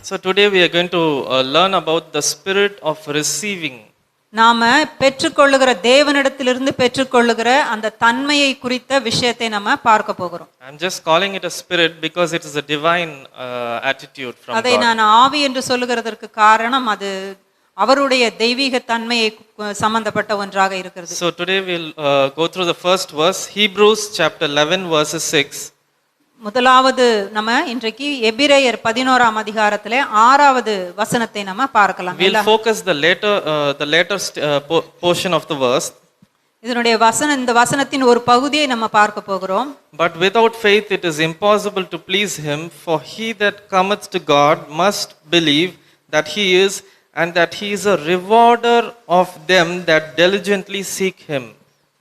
So today we are going to learn about the spirit of receiving. நாம பெற்றுக்கொள்ளுகிற தேவனிடத்திலிருந்து பெற்றுக்கொள்ளுகிற அந்த தன்மையை குறித்த விஷயத்தை நம்ம பார்க்க போகிறோம். I'm just calling it a spirit because it is a divine attitude from God. அதை நான் ஆவி என்று சொல்லுகிறதற்கு காரணம் அது அவருடைய தெய்வீக தன்மையை சம்பந்தப்பட்ட ஒன்றாக இருக்கிறது. So today we'll go through the first verse, Hebrews chapter 11 verses 6. முதலாவது நம்ம இன்றைக்கு எபிரேயர் 11ஆம் அதிகாரத்திலே 6வது வசனத்தை நம்ம பார்க்கலாம். We'll focus the later portion of the verse. இதனுடைய இந்த வசனத்தின் ஒரு பகுதியை நம்ம பார்க்க போகிறோம். But without faith it is impossible to please him, for he that cometh to God must believe that he is, and that he is a rewarder of them that diligently seek him.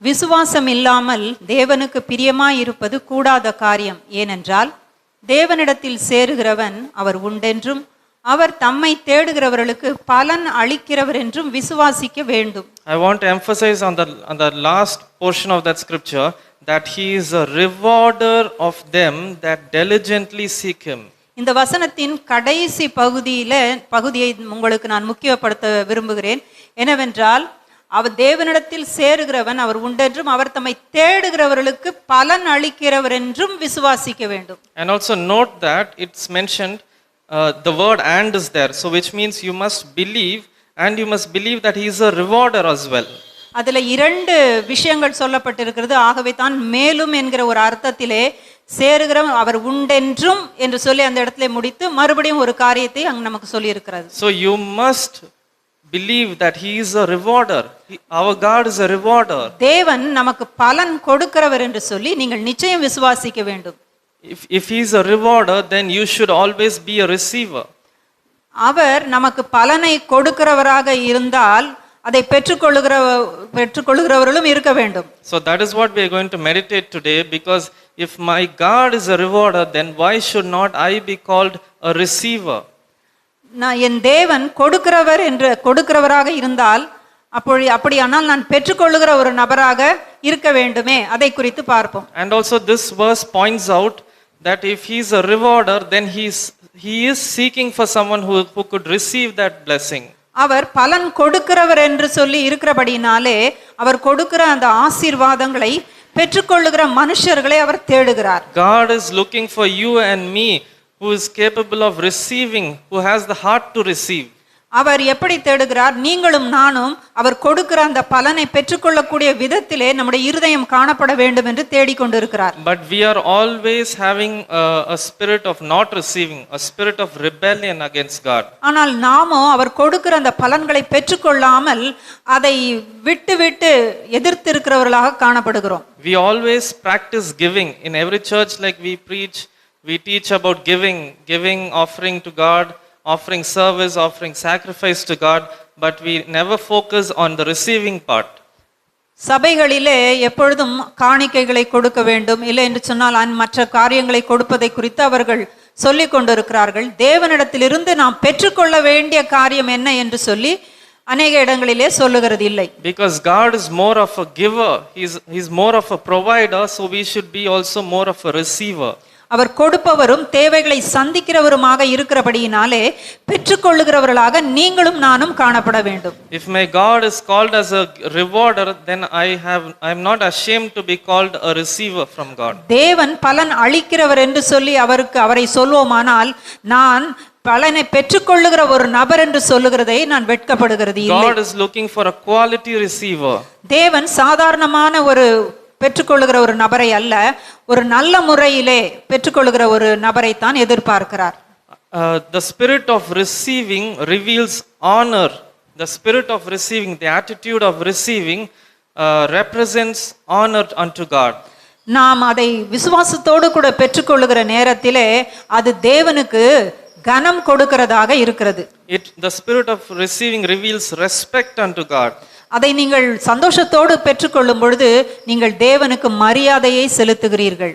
விசுவாசம் இல்லாமல் தேவனுக்கு பிரியமாய் இருப்பது கூடாத காரியம். ஏனென்றால் தேவனிடத்தில் சேருகிறவன் அவர் உண்டென்றும் அவர் தம்மை தேடுகிறவர்களுக்கு பலன் அளிக்கிறவர் என்றும் விசுவாசிக்க வேண்டும். I want to emphasize on the last portion of that scripture that he is a rewarder of them that diligently seek him. இந்த வசனத்தின் கடைசி பகுதியை உங்களுக்கு நான் முக்கியப்படுத்த விரும்புகிறேன். என்னவென்றால் அவர் தேவனிடத்தில் சேருகிறவன் அவர் உண்டென்றும் அவர் தம்மை தேடுகிறவர்களுக்கு பலன் அளிக்கிறவர் என்றும் விசுவாசிக்க வேண்டும். And also note that it's mentioned the word and is there, so which means you must believe, and you must believe that he is a rewarder as well. அதுல இரண்டு விஷயங்கள் சொல்லப்பட்டிருக்கிறது. ஆகவே தான் மேலும் என்கிற ஒரு அர்த்தத்திலே சேருகிறவன் அவர் உண்டென்றும் என்று சொல்லி அந்த இடத்துல முடித்து மறுபடியும் ஒரு காரியத்தை அங்க நமக்கு சொல்லி இருக்கிறது. So you must believe that he is a rewarder. Our God is a rewarder. தேவன் நமக்கு பலன் கொடுக்கிறவர் என்று சொல்லி நீங்கள் நிச்சயம் விசுவாசிக்க வேண்டும். If he is a rewarder, then you should always be a receiver. அவர் நமக்கு பலனை கொடுக்கிறவராக இருந்தால் அதை பெற்றுக்கொள்ளுகிறவர்களும் இருக்க வேண்டும். So that is what we are going to meditate today, because if my God is a rewarder, then why should not I be called a receiver? நான் என் தேவன் கொடுக்கிறவராக இருந்தால் அப்படியானால் நான் பெற்றுக்கொள்ளுகிற ஒரு நபராக இருக்க வேண்டுமே, அதை குறித்து பார்ப்போம். And also this verse points out that if he is a rewarder, then he is seeking for someone who could receive that blessing. அவர் பலன் கொடுக்கிறவர் என்று சொல்லி இருக்கிறபடினாலே அவர் கொடுக்கிற அந்த ஆசீர்வாதங்களை பெற்றுக்கொள்ளுகிற மனுஷர்களை அவர் தேடுகிறார். God is looking for you and me, who is capable of receiving, who has the heart to receive. அவர் எப்படி தேடுகிறார்? நீங்களும் நானும் அவர் கொடுக்கிற அந்த பலனை பெற்றுக்கொள்ளக்கூடிய விதத்திலே நம்முடைய இருதயம் காணப்பட வேண்டும் என்று தேடிக்கொண்டிருக்கிறார். But we are always having a spirit of not receiving, a spirit of rebellion against God. ஆனால் நாமோ அவர் கொடுக்கிற அந்த பலன்களை பெற்றுக்கொள்ளாமல் அதை விட்டு எதிர்த்து இருக்கிறவர்களாக காணப்படுகிறோம். We always practice giving in every church, like we preach. We teach about giving offering to God, offering service, offering sacrifice to God, but we never focus on the receiving part. சபைகளிலே எப்பொழுதும் காணிக்கைகளை கொடுக்க வேண்டும், இல்லை என்று சொன்னால் மற்ற காரியங்களை கொடுப்பதை குறித்து அவர்கள் சொல்லிக் கொண்டிருக்கிறார்கள். தேவனிடத்திலிருந்து நாம் பெற்றுக்கொள்ள வேண்டிய காரியம் என்ன என்று சொல்லி அநேக இடங்களிலே சொல்லுகிறது இல்லை. Because God is more of a giver, he's more of a provider, so we should be also more of a receiver. அவர் கொடுப்பவரும் தேவைகளை சந்திக்கிறவருமாக இருக்கிறபடியினாலே பெற்றுக்கொள்ளுகிறவர்களாக நீங்களும் நானும் காணப்பட வேண்டும். If my God is called as a rewarder, then I am not ashamed to be called a receiver from God. தேவன் பலன் அளிக்கிறவர் என்று சொல்லி அவரை சொல்வோமானால் நான் பலனை பெற்றுக்கொள்ளுகிற ஒரு நபர் என்று சொல்லுகிறதை நான் வெட்கப்படுகிறது இல்லை. God is looking for a quality receiver. தேவன் சாதாரணமான ஒரு பெற்றுக்கொள்ளுகிற ஒரு நபரை அல்ல, ஒரு நல்ல முறையிலே பெற்றுக்கொள்ளுகிற ஒரு நபரை தான் எதிர்பார்க்கிறார். The spirit of receiving reveals honor. The spirit of receiving, the attitude of receiving represents honor unto God. நாம் அதை விசுவாசத்தோடு கூட பெற்றுக்கொள்ளுகிற நேரத்திலே அது தேவனுக்கு கனம் கொடுக்கிறதாக இருக்கிறது. The spirit of receiving reveals respect unto God. அதை நீங்கள் சந்தோஷத்தோடு பெற்றுக்கொள்ளும் பொழுது நீங்கள் தேவனுக்கு மரியாதையை செலுத்துகிறீர்கள்.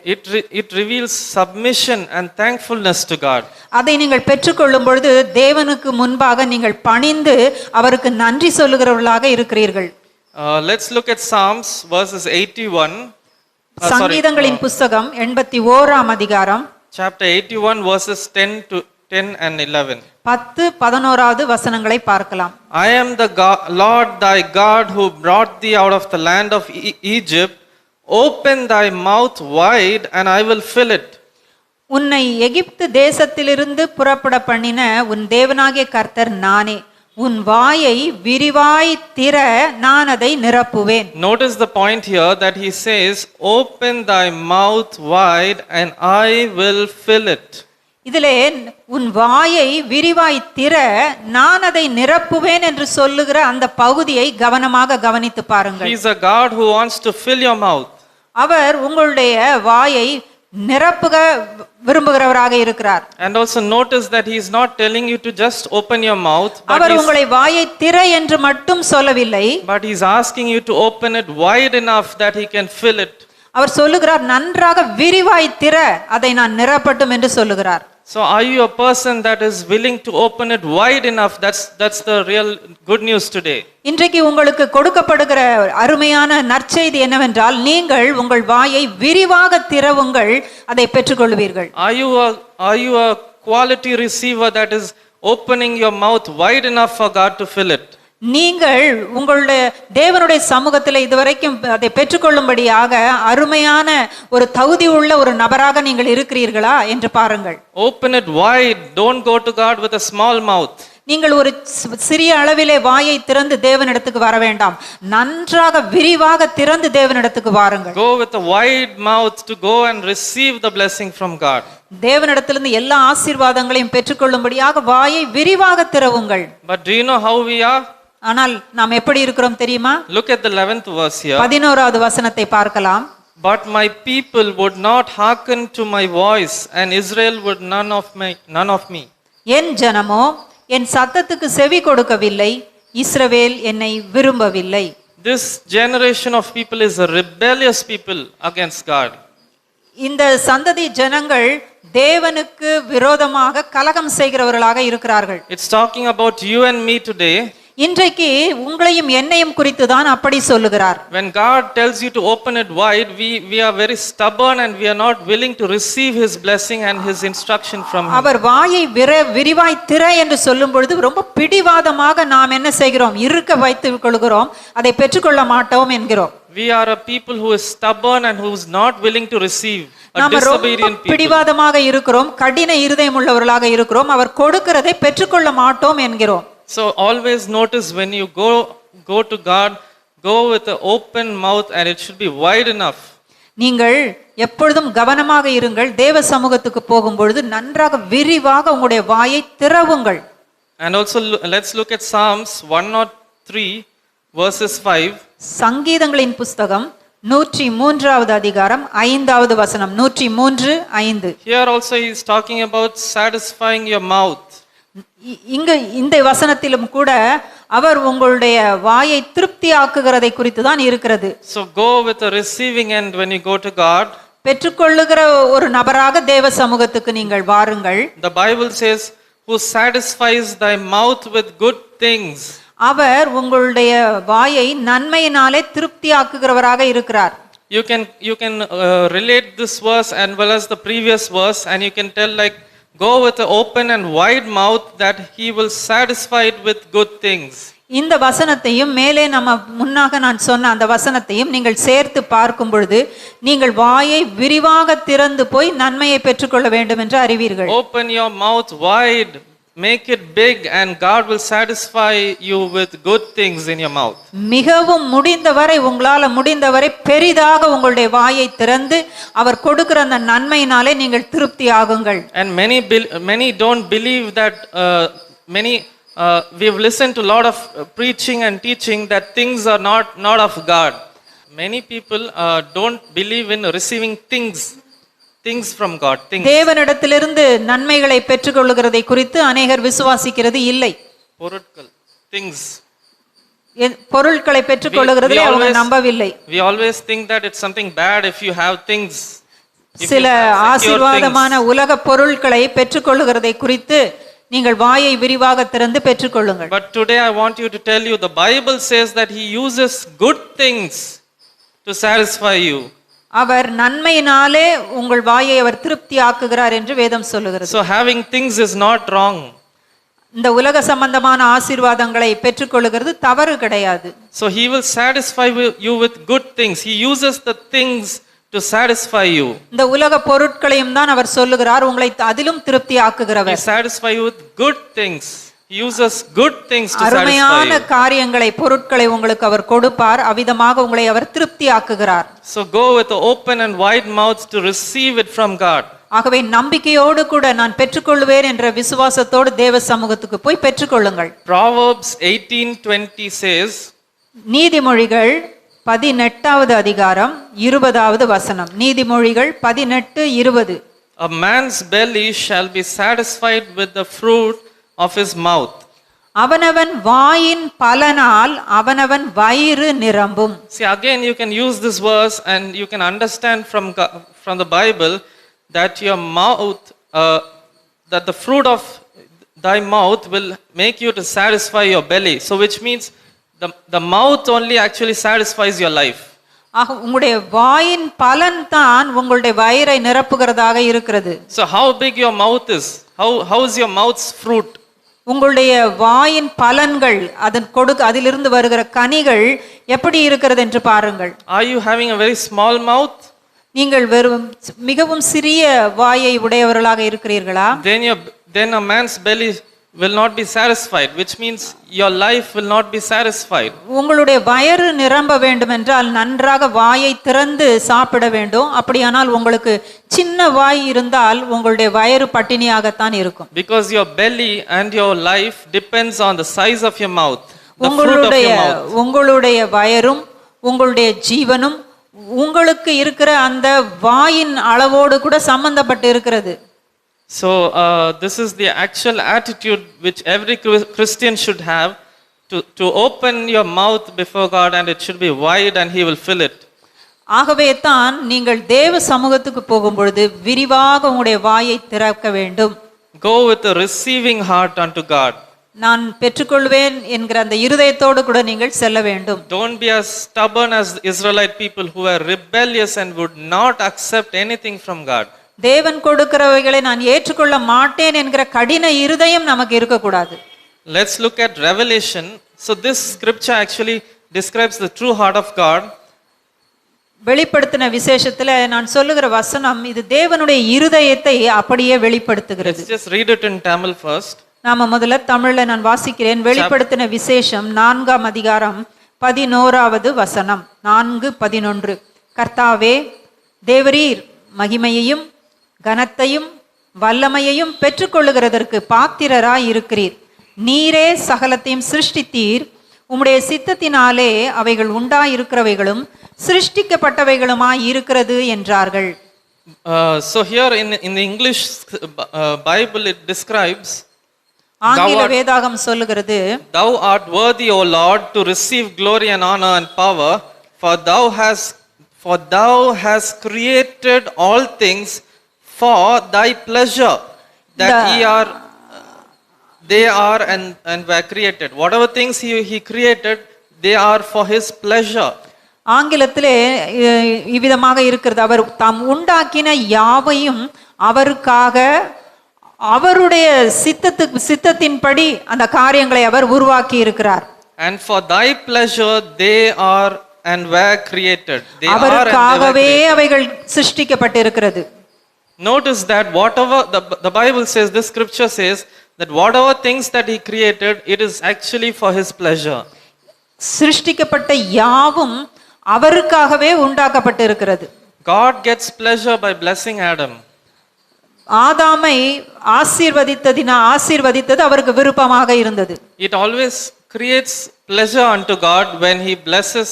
It reveals submission and thankfulness to God. அதை நீங்கள் பெற்றுக்கொள்ளும் பொழுது தேவனுக்கு முன்பாக நீங்கள் பணிந்து அவருக்கு நன்றி சொல்லுகிறவர்களாக இருக்கிறீர்கள். Let's look at Psalms verses 81. சங்கீதங்களின் புத்தகம் 81ஆம் அதிகாரம் Chapter 81 verses 10 10 and 11. 10-11 வசனங்களை பார்க்கலாம். I am the Lord thy God who brought thee out of the land of Egypt. Open thy mouth wide and I will fill it. உன்னை எகிப்து தேசத்திலிருந்து புறப்பட பண்ணின உன் தேவனாகிய கர்த்தர் நானே. உன் வாயை விரிவாய் திற, நான் அதை நிரப்புவேன். Notice the point here that he says, open thy mouth wide and I will fill it. இதிலே உன் வாயை விரிவாய் திற, நான் அதை நிரப்புவேன் என்று சொல்லுகிற அந்த பகுதியை கவனமாக கவனித்து பாருங்கள். He is a God who wants to fill your mouth. அவர் உங்களுடைய வாயை நிரப்புக விரும்புகிறவராக இருக்கிறார். And also notice that he is not telling you to just open your mouth, அவர் உங்களை வாயை திற என்று மட்டும் சொல்லவில்லை, but he is asking you to open it wide enough that he can fill it. அவர் சொல்லுகிறார், நன்றாக விரிவாய் திற, அதை நான் நிரப்பட்டும் என்று சொல்லுகிறார். So are you a person that is willing to open it wide enough? That's the real good news today. இன்றைக்கு உங்களுக்கு கொடுக்கப்படுகிற அருமையான நற்செய்தி என்னவென்றால், நீங்கள் உங்கள் வாயை விரிவாக திறவுங்கள், அதை பெற்றுக்கொள்வீர்கள். Are you a quality receiver that is opening your mouth wide enough for God to fill it? நீங்கள் உங்களுடைய தேவனுடைய சமூகத்தில் இதுவரைக்கும் அதை பெற்றுக்கொள்ளும்படியாக அருமையான ஒரு தகுதி உள்ள ஒரு நபராக நீங்கள் இருக்கிறீர்களா என்று பாருங்கள். Open it wide. Don't go to God with a small mouth. நீங்கள் ஒரு சிறிய அளவிலே வாயை திறந்து தேவனிடத்துக்கு வர வேண்டாம். நன்றாக விரிவாக திறந்து தேவனிடத்துக்கு வாருங்கள். Go with a wide mouth to go and receive the blessing from God. தேவனிடத்திலிருந்து எல்லா ஆசீர்வாதங்களையும் பெற்றுக்கொள்ளும்படியாக வாயை விரிவாக திறவுங்கள். But do you know how we are? ஆனால் நாம் எப்படி இருக்கிறோம் தெரியுமா? Look at the 11th verse here. 11வது வசனத்தை பார்க்கலாம். But my people would not hearken to my voice, and Israel would none of me. என் ஜனமோ என் சத்தத்துக்கு செவி கொடுக்கவில்லை, இஸ்ரவேல் என்னை விரும்பவில்லை. This generation of people is a rebellious people against God. இந்த சந்ததி ஜனங்கள் தேவனுக்கு விரோதமாக கலகம் செய்கிறவர்களாக இருக்கிறார்கள். It's talking about you and me today. இன்றைக்கு உங்களையும் என்னையும் குறித்து தான் அப்படி சொல்லுகிறார். When God tells you to open it wide, we are very stubborn and we are not willing to receive his blessing and his instruction from him. அவர் வாயை விரிவாய் திற என்று சொல்லும் பொழுது ரொம்ப பிடிவாதமாக நாம் என்ன செய்கிறோம்? இருக்க வைத்து கொள்கிறோம், அதை பெற்றுக்கொள்ள மாட்டோம் என்கிறோம். We are a people who is stubborn and who is not willing to receive. நாம் ரொம்ப பிடிவாதமாக இருக்கிறோம், கடின இருதயம் உள்ளவர்களாக இருக்கிறோம், அவர் கொடுக்கிறதை பெற்றுக்கொள்ள மாட்டோம் என்கிறோம். So always notice when you go to God, go with an open mouth and it should be wide enough. நீங்கள் எப்பொழுதும் கவனமாக இருங்கள். தேவ சமூகத்துக்கு போகும்பொழுது நன்றாக விரிவாக உங்களுடைய வாயை திறவுங்கள். And also let's look at Psalms 103 verses 5. சங்கீதங்களின் புஸ்தகம் 103வது அதிகாரம் 5வது வசனம். 103:5. Here also he is talking about satisfying your mouth. இங்கு இந்த வசனத்திலும் கூட அவர் உங்களுடைய வாயை திருப்தியாக்குகிறதை குறித்து தான் இருக்கிறது. So go with a receiving end when you go to God. பெற்றுக்கொள்ளுகிற ஒரு நபராக தேவ சமூகத்துக்கு நீங்கள் வாருங்கள். The Bible says, who satisfies thy mouth with good things. அவர் உங்களுடைய வாயை நன்மையினாலே திருப்தியாக்குகிறவராக இருக்கிறார். You can relate this verse and well as the previous verse, and you can tell like, go with an open and wide mouth that he will satisfy it with good things. இந்த வசனத்தையும் மேலே நம்ம முன்னாக நான் சொன்ன அந்த வசனத்தையும் நீங்கள் சேர்த்து பார்க்கும் பொழுது நீங்கள் வாயை விரிவாக திறந்து போய் நன்மையை பெற்றுக்கொள்ள வேண்டும் என்று அறிவீர்கள். Open your mouth wide, make it big, and God will satisfy you with good things in your mouth. மிகவும் முடிந்தவரை உங்களால முடிந்தவரை பெரிதாக உங்களுடைய வாயை திறந்து அவர் கொடுக்கிற அந்த நன்மையினாலே நீங்கள் திருப்தி ஆகுங்கள். And many don't believe that we've listened to a lot of preaching and teaching that things are not of God. Many people don't believe in receiving things from God. தேவனிடத்திலிருந்து நன்மைகளை பெற்றுக்கொள்கிறதை குறித்து அநேகர் விசுவாசிக்கிறது இல்லை. பொருட்களை பெற்றுக்கொள்கிறதை அவங்க நம்பவில்லை. We always think that it's something bad if you have things. சில ஆசீர்வாதமான உலக பொருட்களை பெற்றுக்கொள்கிறதை குறித்து நீங்கள் வாயை விரிவாக திறந்து பெற்றுக்கொள்ளுங்கள். But today I want you to tell you, the Bible says that he uses good things to satisfy you. அவர் நன்மையினாலே உங்கள் வாயை அவர் திருப்தி ஆக்குகிறார் என்று வேதம் சொல்லுகிறது. So having things is not wrong. இந்த உலக சம்பந்தமான ஆசீர்வாதங்களை பெற்றுக்கொள்கிறது தவறு கிடையாது. So he will satisfy you with good things. He uses the things to satisfy you. இந்த உலக பொருட்களையும் தான் அவர் சொல்லுகிறார் உங்களை அதிலும் திருப்தி ஆக்குகிறவர். He satisfy you with good things. He uses good things to satisfy அருமையான you. காரியங்களை பொருட்களை உங்களுக்கு அவர் கொடுப்பார், அவ்விதமாக உங்களை அவர் திருப்தி ஆக்குகிறார். So go with an open and wide mouth to receive it from God. ஆகவே நம்பிக்கையோடு கூட நான் பெற்றுக்கொள்வேன் என்ற விசுவாசத்தோடு தேவ சமூகத்துக்கு போய் பெற்றுக்கொள்ளுங்கள். Proverbs 18:20 says, நீதிமொழிகள் 18வது அதிகாரம் 20வது வசனம். நீதிமொழிகள் 18:20. a man's belly shall be satisfied with the fruit of his mouth. அவனவன் வாயின் பலனால் அவனவன் வயிறு நிரம்பும். See, again you can use this verse and you can understand from the Bible that your mouth, that the fruit of thy mouth will make you to satisfy your belly. So which means the mouth only actually satisfies your life. ஆக உங்களுடைய வாயின் பலன் தான் உங்களுடைய வயிறை நிரப்புகிறதாக இருக்கிறது. So how big your mouth is? How is your mouth's fruit? உங்களுடைய வாயின் பலன்கள் அதிலிருந்து வருகிற கனிகள் எப்படி இருக்கிறது என்று பாருங்கள். Are you having a very small mouth? நீங்கள் மிகவும் சிறிய வாயை உடையவர்களாக இருக்கிறீர்களா? Then a man's belly will not be satisfied, which means your life will not be satisfied. உங்களுடைய வயிறு நிரம்ப வேண்டும் என்றால் நன்றாக வாயை திறந்து சாப்பிட வேண்டும். அப்படியானால் உங்களுக்கு சின்ன வாய் இருந்தால் உங்களுடைய வயிறு பட்டினியாகத்தான் இருக்கும். Because your belly and your life depends on the size of your mouth, the fruit of your mouth. உங்களுடைய வயிறும் உங்களுடைய ஜீவனும் உங்களுக்கு இருக்கிற அந்த வாயின் அளவோடு கூட சம்பந்தப்பட்டு இருக்கிறது. So this is the actual attitude which every Christian should have, to open your mouth before God and it should be wide and he will fill it. ஆகவே தான் நீங்கள் தேவ சமூகத்துக்கு போகும்பொழுது விரிவாக உங்களுடைய வாயை திறக்க வேண்டும். Go with a receiving heart unto God. நான் பெற்றுக்கொள்வேன் என்கிற அந்த இருதயத்தோடு கூட நீங்கள் செல்ல வேண்டும். Don't be as stubborn as the Israelite people who were rebellious and would not accept anything from God. தேவன் கொடுக்கிறவைகளை நான் ஏற்றுக்கொள்ள மாட்டேன் என்கிற கடின இருதயம் நமக்கு இருக்கக்கூடாது. Let's look at Revelation. So this scripture actually describes the true heart of God. வெளிப்படுத்தின விசேஷத்துல நான் சொல்லுகிற வசனம் இது தேவனுடைய இருதயத்தை அப்படியே வெளிப்படுத்துகிறது. Let's just read it in Tamil first. நாம முதல்ல தமிழ்ல நான் வாசிக்கிறேன். வெளிப்படுத்தின விசேஷம் 4ஆம் அதிகாரம் 11வது வசனம். 4:11. கர்த்தாவே தேவரீர் மகிமையையும் கனத்தையும் வல்லமையையும் பெற்றுக்கொள்ளுகிறதற்கு பாத்திரராய் இருக்கிறீர். நீரே சகலத்தையும் சிருஷ்டித்தீர். உம்முடைய சித்தத்தினாலே அவைகள் உண்டாயிருக்கிறவைகளும் சிருஷ்டிக்கப்பட்டவைகளுமாய் இருக்கிறது என்றார்கள். So here in the English Bible it describes, ஆங்கில வேதாகம் சொல்லுகிறது, Thou art worthy, O Lord, to receive glory and honor and power, for thou hast created all things for thy pleasure, that they are and were created. Whatever things he created, they are for his pleasure. ஆங்கிலத்திலே இவ்விதமாக இருக்கிறது. அவர் தாம் உண்டாக்கின யாவையும் அவருக்காக அவருடைய சித்தத்தின்படி அந்த காரியங்களை அவர் உருவாக்கி இருக்கிறார். And for thy pleasure they are and were created. அவருக்காகவே அவைகள் சிருஷ்டிக்கப்பட்டிருக்கிறது. Notice that whatever the Bible says, this scripture says that whatever things that he created, it is actually for his pleasure. சிருஷ்டிக்கப்பட்ட யாவும் அவருக்காகவே உண்டாக்கப்பட்டிருக்கிறது. God gets pleasure by blessing Adam. ஆதாமை ஆசீர்வதித்தது அவருக்கு விருப்பமாக இருந்தது. It always creates pleasure unto God when he blesses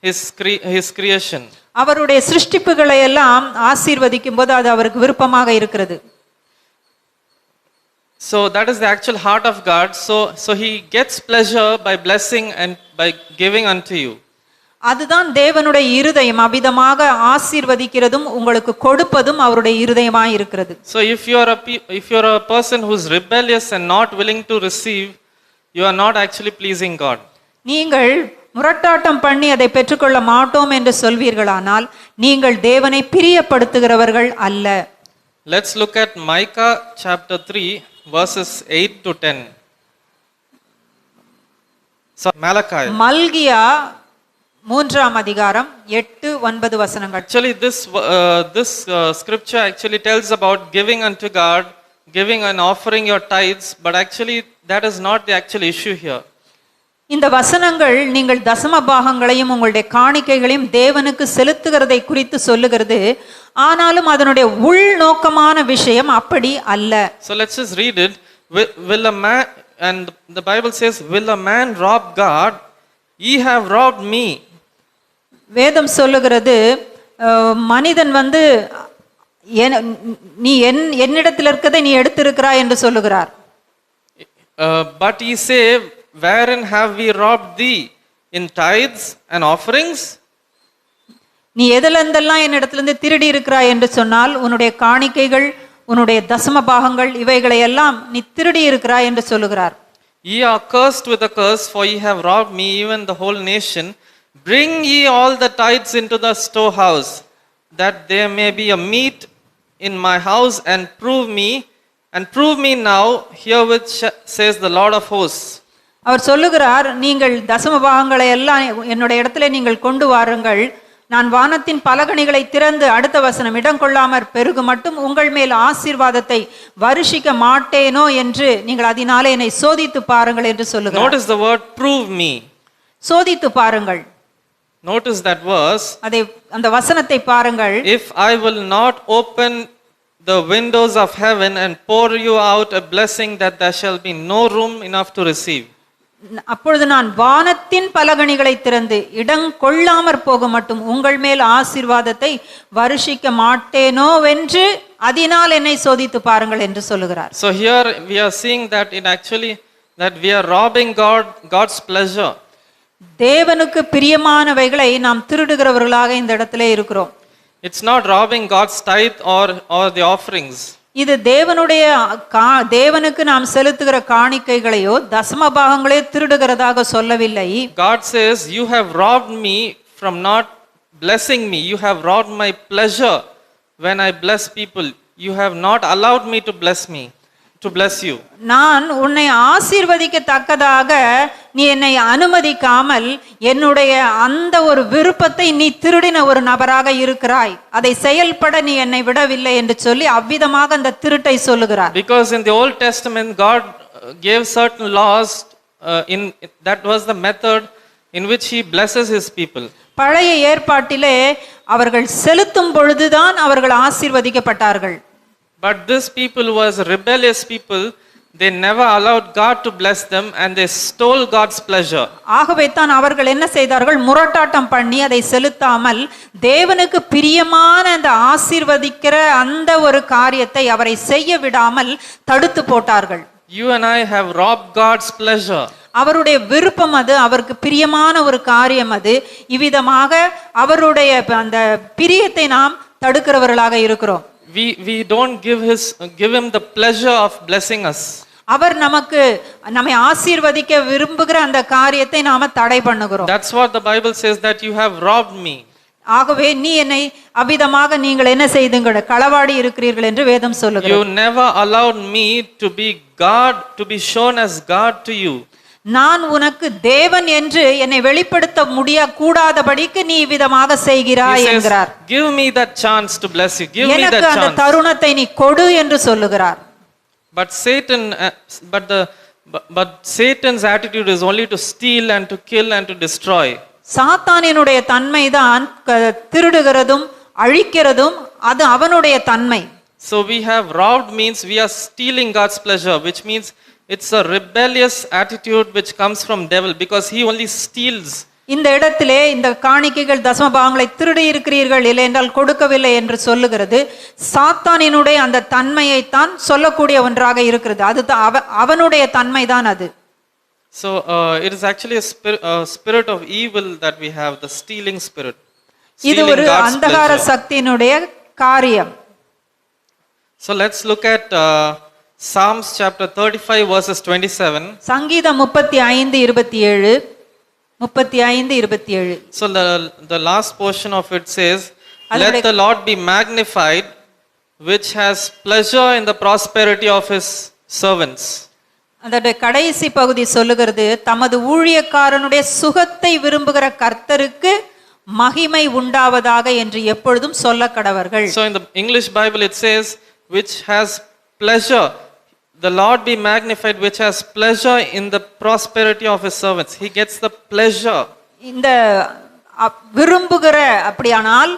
his creation. அவருடைய சிருஷ்டிப்புகளை எல்லாம் ஆசீர்வதிக்கும் போது அது அவருக்கு விருப்பமாக இருக்கிறது. So that is the actual heart of God. So he gets pleasure by blessing and by giving unto you. அதுதான் தேவனுடைய இருதயம். அபிதமாக ஆசீர்வதிக்கிறதும் உங்களுக்கு கொடுப்பதும் அவருடைய இருதயமாய் இருக்கிறது. So if you are a person who is rebellious and not willing to receive, you are not actually pleasing God. நீங்கள் முரட்டாட்டம் பண்ணி அதை பெற்றுக்கொள்ள மாட்டோம் என்று சொல்வீர்களானால் நீங்கள் தேவனை பிரியப்படுத்துகிறவர்கள் அல்ல. Let's look at Micah chapter 3 verses 8 to 10. So Malachi. மல்கியா 3ஆம் அதிகாரம் 8-9 வசனங்கள். Actually this scripture actually tells about giving unto God, giving and offering your tithes, but actually that is not the actual issue here. இந்த வசனங்கள் நீங்கள் தசம பாகங்களையும் உங்களுடைய காணிக்கைகளையும் தேவனுக்கு செலுத்துகிறதை குறித்து சொல்லுகிறது. ஆனாலும் அதனுடைய உள்நோக்கமான விஷயம் அப்படி அல்ல. So let's just read it. Will a man, and the Bible says, will a man rob God? Ye have robbed me. வேதம் சொல்லுகிறது மனிதன் வந்து நீ என்னிடத்தில் இருக்கதை நீ எடுத்திருக்கிறாய் என்று சொல்லுகிறார். But ye say, wherein have we robbed thee? In tithes and offerings? நீ எதிலெந்தெல்லாம் என்னிடத்திலிருந்து திருடி இருக்கிறாய் என்று சொன்னால் உன்னுடைய காணிக்கைகள், உன்னுடைய தசம பாகங்கள், இவைகளை எல்லாம் நீ திருடி இருக்கிறாய் என்று சொல்லுகிறார். Ye are cursed with a curse, for ye have robbed me, even the whole nation. Bring ye all the tithes into the storehouse, that there may be a meat in my house, and prove me now, herewith says the Lord of hosts. அவர் சொல்லுகிறார், நீங்கள் தசம பாகங்களை எல்லாம் என்னுடைய இடத்துல நீங்கள் கொண்டு வாருங்கள், நான் வானத்தின் பலகணிகளை திறந்து, அடுத்த வசனம், இடம் கொள்ளாமற் பெருகு மட்டும் உங்கள் மேல் ஆசீர்வாதத்தை வருஷிக்க மாட்டேனோ என்று நீங்கள் அதனாலே என்னை சோதித்து பாருங்கள் என்று சொல்லுகிறார். Notice the word prove me. சோதித்து பாருங்கள். Notice that verse. அந்த வசனத்தை பாருங்கள். If I will not open the windows of heaven and pour you out a blessing that there shall be no room enough to receive. அப்பொழுது நான் வானத்தின் பலகணிகளை திறந்து இடம் கொள்ளாமற் போக மட்டும் உங்கள் மேல் ஆசீர்வாதத்தை வருஷிக்க மாட்டேனோ என்று அதனால் என்னை சோதித்து பாருங்கள் என்று சொல்லுகிறார். So here we are seeing that it actually that we are robbing God's pleasure. தேவனுக்கு பிரியமானவைகளை நாம் திருடுகிறவர்களாக இந்த இடத்திலே இருக்கிறோம். It's not robbing God's tithe or the offerings. இது தேவனுக்கு நாம் செலுத்துகிற காணிக்கைகளையோ தசம பாகங்களையோ திருடுகிறதாக சொல்லவில்லை. God says, you have robbed me from not blessing me. You have robbed my pleasure when I bless people. You have not allowed me to bless you. நான் உன்னை ஆசீர்வதிக்கத்தக்கதாக நீ என்னை அனுமதிக்காமல் என்னுடைய அந்த ஒரு விருப்பத்தை நீ திருடின ஒரு நபராக இருக்கிறாய். அதை செயல்பட நீ என்னை விடவில்லை என்று சொல்லி அவ்விதமாக அந்த திருட்டை சொல்லுகிறார். Because in the Old Testament God gave certain laws, that was the method in which he blesses his people. பழைய ஏற்பாட்டிலே அவர்கள் செலுத்தும் பொழுதுதான் அவர்கள் ஆசீர்வதிக்கப்பட்டார்கள். But this people was rebellious people. They never allowed God to bless them and they stole God's pleasure. ஆகவே தான் அவர்கள் என்ன செய்தார்கள்? முரட்டாட்டம் பண்ணி அதை செலுத்தாமல் தேவனுக்கு பிரியமான அந்த ஆசீர்வதிக்கிற அந்த ஒரு காரியத்தை அவரை செய்ய விடாமல் தடுத்து போட்டார்கள். You and I have robbed God's pleasure. அவருடைய விருப்பம் அது, அவருக்கு பிரியமான ஒரு காரியம் அது. இவ்விதமாக அவருடைய அந்த பிரியத்தை நாம் தடுக்கிறவர்களாக இருக்கிறோம். We don't give him the pleasure of blessing us. அவர் நம்மை ஆசீர்வதிக்க விரும்புகிற அந்த காரியத்தை நாம தடை பண்ணுகிறோம். That's what the Bible says, that you have robbed me. ஆகவே நீ என்னை அபிதமாக நீங்கள் என்ன செய்துங்க களவாடி இருக்கிறீர்கள் என்று வேதம் சொல்லுகிறது. You never allowed me to be God, to be shown as God to you. நான் உனக்கு தேவன் என்று என்னை வெளிப்படுத்த கூடாதபடிக்கு நீ விதமாக செய்கிறாய் என்கிறார். Give me that chance to bless you. Give me that chance. எனக்கு அந்த தருணத்தை நீ கொடு என்று சொல்லுகிறார். But Satan's attitude is only to steal and to kill and to destroy. சாத்தானினுடைய தன்மைதான் திருடுகிறதும் அழிக்கிறதும், அது அவனுடைய தன்மை. So we have robbed means we are stealing God's pleasure, which means it's a rebellious attitude which comes from devil, because he only steals. இந்த இடத்திலே இந்த காணிக்கைகள் தசம பாகங்களை திருடி இருக்கிறீர்கள், இல்லை என்றால் கொடுக்கவில்லை என்று சொல்லுகிறது. சாத்தானினுடைய அந்த தன்மையை தான் சொல்லக்கூடிய ஒன்றாக இருக்கிறது. அது அவனுடைய தன்மை தான் அது. So it is actually a spirit of evil that we have, the stealing spirit. இது ஒரு அந்தகார சக்தியினுடைய காரியம். So let's look at Psalms chapter 35 verses 27. சங்கீதம் 35:27. 35:27. So the last portion of it says, அதனுடைய- let the Lord be magnified, which has pleasure in the prosperity of his servants. அதோட கடைசி பகுதி சொல்லுகிறது, தமது ஊழியக்காரனுடைய சுகத்தை விரும்புகிற கர்த்தருக்கு மகிமை உண்டாவதாக என்று எப்பொழுதும் சொல்ல கடவர்கள். So in the English Bible it says, which has pleasure. The Lord be magnified, which has pleasure in the prosperity of his servants. He gets the pleasure. இந்த விரும்புகிற, அப்படியானால்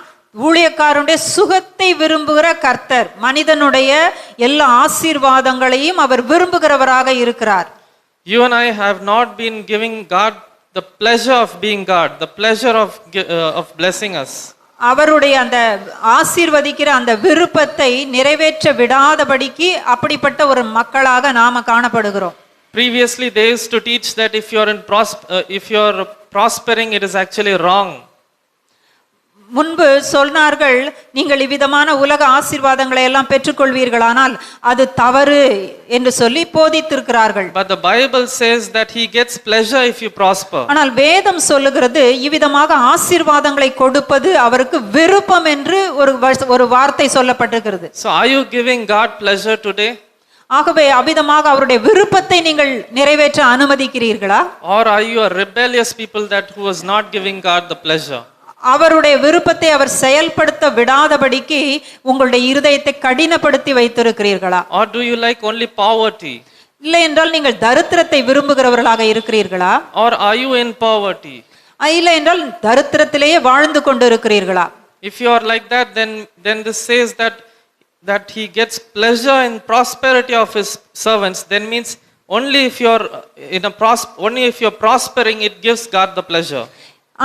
ஊழியக்காரனுடைய சுகத்தை விரும்புகிற கர்த்தர் மனிதனுடைய எல்லா ஆசீர்வாதங்களையும் அவர் விரும்புகிறவராக இருக்கிறார். You and I have not been giving God the pleasure of being God, the pleasure of blessing us. அவருடைய அந்த ஆசீர்வதிக்கிற அந்த விருப்பத்தை நிறைவேற்ற விடாதபடிக்கு அப்படிப்பட்ட ஒரு மக்களாக நாம காணப்படுகிறோம். Previously they used to teach that if you are prospering, it is actually wrong. முன்பு சொன்னார்கள், நீங்கள் இவ்விதமான உலக ஆசீர்வாதங்களை எல்லாம் பெற்றுக்கொள்வீர்களானால் அது தவறு என்று சொல்லி போதித்திருக்கிறார்கள். But the Bible says that he gets pleasure if you prosper. ஆனால் வேதம் சொல்லுகிறது, இவ்விதமாக ஆசீர்வாதங்களை கொடுப்பது அவருக்கு விருப்பம் என்று ஒரு வார்த்தை சொல்லப்பட்டிருக்கிறது. So are you giving God pleasure today? ஆகவே அவ்விதமாக அவருடைய விருப்பத்தை நீங்கள் நிறைவேற்ற அனுமதிக்கிறீர்களா? Or are you a rebellious people who is not giving God the pleasure? அவருடைய விருப்பத்தை அவர் செயல்படுத்த விடாதபடிக்கு உங்களுடைய இருதயத்தை கடினப்படுத்தி வைத்திருக்கிறீர்களா? Or do you like only poverty? இல்லை என்றால் நீங்கள் தரித்திரத்தை விரும்புகிறவர்களாக இருக்கிறீர்களா? Or are you in poverty? இல்லை என்றால் தரித்திரத்திலேயே வாழ்ந்து கொண்டு இருக்கிறீர்களா? If you are like that, then this says that he gets pleasure in prosperity of his servants. Then means only if you are only if you are prospering, it gives God the pleasure.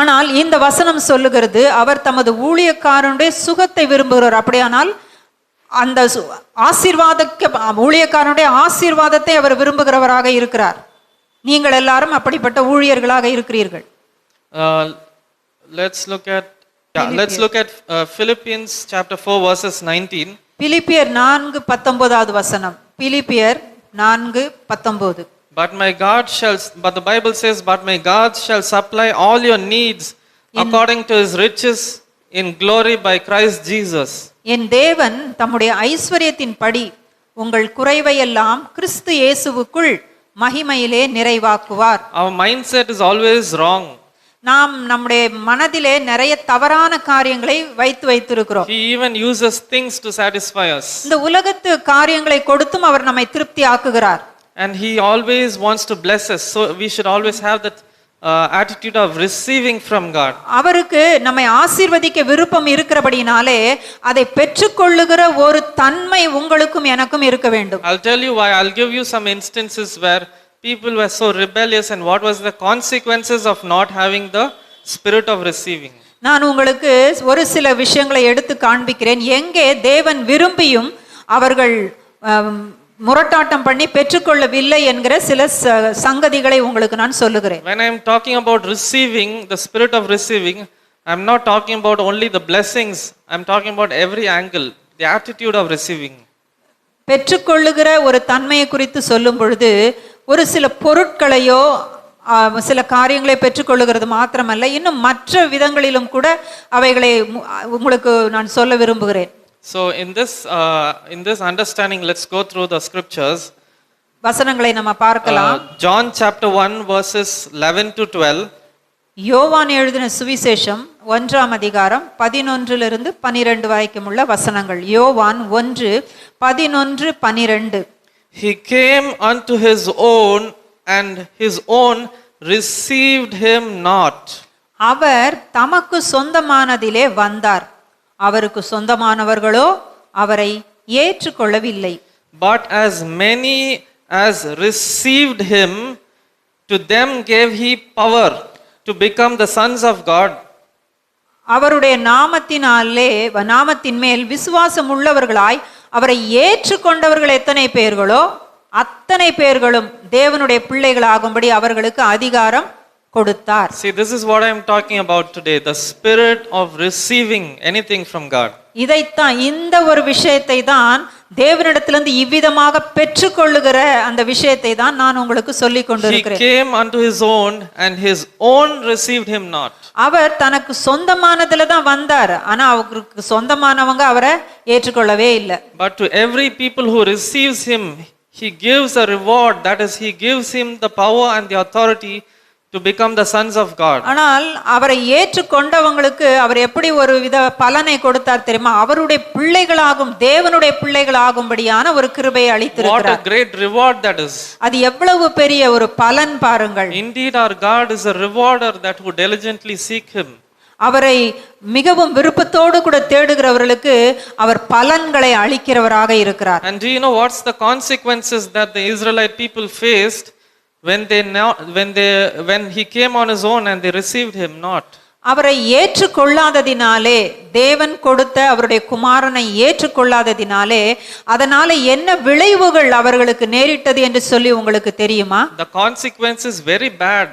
ஆனால் இந்த வசனம் சொல்லுகிறது, அவர் தமது ஊழியக்காரனுடைய சுகத்தை விரும்புகிறார். அப்படியானால் அந்த ஊழியக்காரனுடைய ஆசீர்வாதத்தை அவர் விரும்புகிறவராக இருக்கிறார். நீங்கள் எல்லாரும் அப்படிப்பட்ட ஊழியர்களாக இருக்கிறீர்கள். Let's look at Philippians chapter 4 verses 19. பிலிப்பியர் 4:19 வசனம். பிலிப்பியர் 4:19. But the Bible says, but my God shall supply all your needs according to his riches in glory by Christ Jesus. என் தேவன் தம்முடைய ஐஸ்வரியத்தின்படி உங்கள் குறைவையெல்லாம் கிறிஸ்து இயேசுவுக்குள் மகிமையிலே நிறைவாக்குவார். Our mindset is always wrong. நாம் நம்முடைய மனதிலே நிறைய தவறான காரியங்களை வைத்திருக்கிறோம். He even uses things to satisfy us. இந்த உலகத்து காரியங்களை கொடுத்தும் அவர் நம்மை திருப்தி ஆக்குகிறார். And he always wants to bless us. So we should always have that attitude of receiving from God. அவருக்கு நம்மை ஆசீர்வதிக்க விருப்பம் இருக்கிறபடினாலே அதை பெற்றுக்கொள்ளுகிற ஒரு தன்மை உங்களுக்கும் எனக்கும் இருக்க வேண்டும். I'll tell you why. I'll give you some instances where people were so rebellious and what was the consequences of not having the spirit of receiving. நான் உங்களுக்கு ஒரு சில விஷயங்களை எடுத்து காண்பிக்கிறேன். எங்கே தேவன் விரும்பியும் அவர்கள் முரட்டாட்டம் பண்ணி பெற்றுக்கொள்ளவில்லை என்கிற சில சங்கதிகளை உங்களுக்கு நான் சொல்லுகிறேன். When I am talking about receiving, the spirit of receiving, I am not talking about only the blessings. I am talking about every angle, the attitude of receiving. பெற்றுக்கொள்ளுகிற ஒரு தன்மையை குறித்து சொல்லும் பொழுது ஒரு சில பொருட்களையோ சில காரியங்களை பெற்றுக்கொள்ளுகிறது மாத்திரமல்ல, இன்னும் மற்ற விதங்களிலும் கூட அவைகளை உங்களுக்கு நான் சொல்ல விரும்புகிறேன். So in this understanding, let's go through the scriptures. வசனங்களை நம்ம பார்க்கலாம். John chapter 1 verses 11 to 12. யோவான் எழுதின சுவிசேஷம் 1ஆம் அதிகாரம் 11 to 12 வரைக்கும் உள்ள வசனங்கள். யோவான் 1:11-12. He came unto his own, and his own received him not. அவர் தமக்கு சொந்தமானதிலே வந்தார், அவருக்கு சொந்தமானவர்களோ அவரை ஏற்றுக்கொள்ளவில்லை. But as many as received him, to them gave he power to become the sons of God. அவருடைய நாமத்தின் மேல் விசுவாசம் உள்ளவர்களாய் அவரை ஏற்றுக்கொண்டவர்கள் எத்தனை பேர்களோ அத்தனை பேர்களும் தேவனுடைய பிள்ளைகளாகும்படி அவர்களுக்கு அதிகாரம் கொடுத்தார். See, this is what I am talking about today, the spirit of receiving anything from God. இதைத்தான், இந்த ஒரு விஷயத்தை தான் தேவனிடத்திலிருந்து இவ்விதமாக பெற்றுக்கொள்ளுகிற அந்த விஷயத்தை தான் நான் உங்களுக்கு சொல்லிக் He கொண்டிருக்கிறேன். came unto his own, and his own received him not. அவர் தனக்கு சொந்தமானதுல தான் வந்தார், ஆனா அவருக்கு சொந்தமானவங்க அவரை ஏற்றுக்கொள்ளவே இல்லை. But to every people who receives him, he gives a reward. That is, he gives him the power and the authority to become the sons of God. ஆனால் அவரை ஏற்றுக்கொண்டவங்களுக்கு அவர் எப்படி ஒரு வித பலனை கொடுத்தார் தெரியுமா? அவருடைய பிள்ளைகளாகும், தேவனுடைய பிள்ளைகளாகும்படியான ஒரு கிருபையை What a அளித்திருக்கிறார். great reward that is. அது எவ்வளவு பெரிய ஒரு பலன் பாருங்கள். Indeed, our God is a rewarder that who diligently seek him. அவரை மிகவும் விருப்பத்தோடு கூட தேடுகிறவர்களுக்கு அவர் பலன்களை அளிக்கிறவராக இருக்கிறார். And do you know what's the consequences that the Israelite people faced when he came on his own and they received him not? அவரை ஏற்றுக்கொள்ளாததினாலே, தேவன் கொடுத்த அவருடைய குமாரனை ஏற்றுக்கொள்ளாததினாலே அதனால என்ன விளைவுகள் அவர்களுக்கு நேரிட்டது என்று சொல்லி உங்களுக்கு தெரியுமா? The consequence is very bad.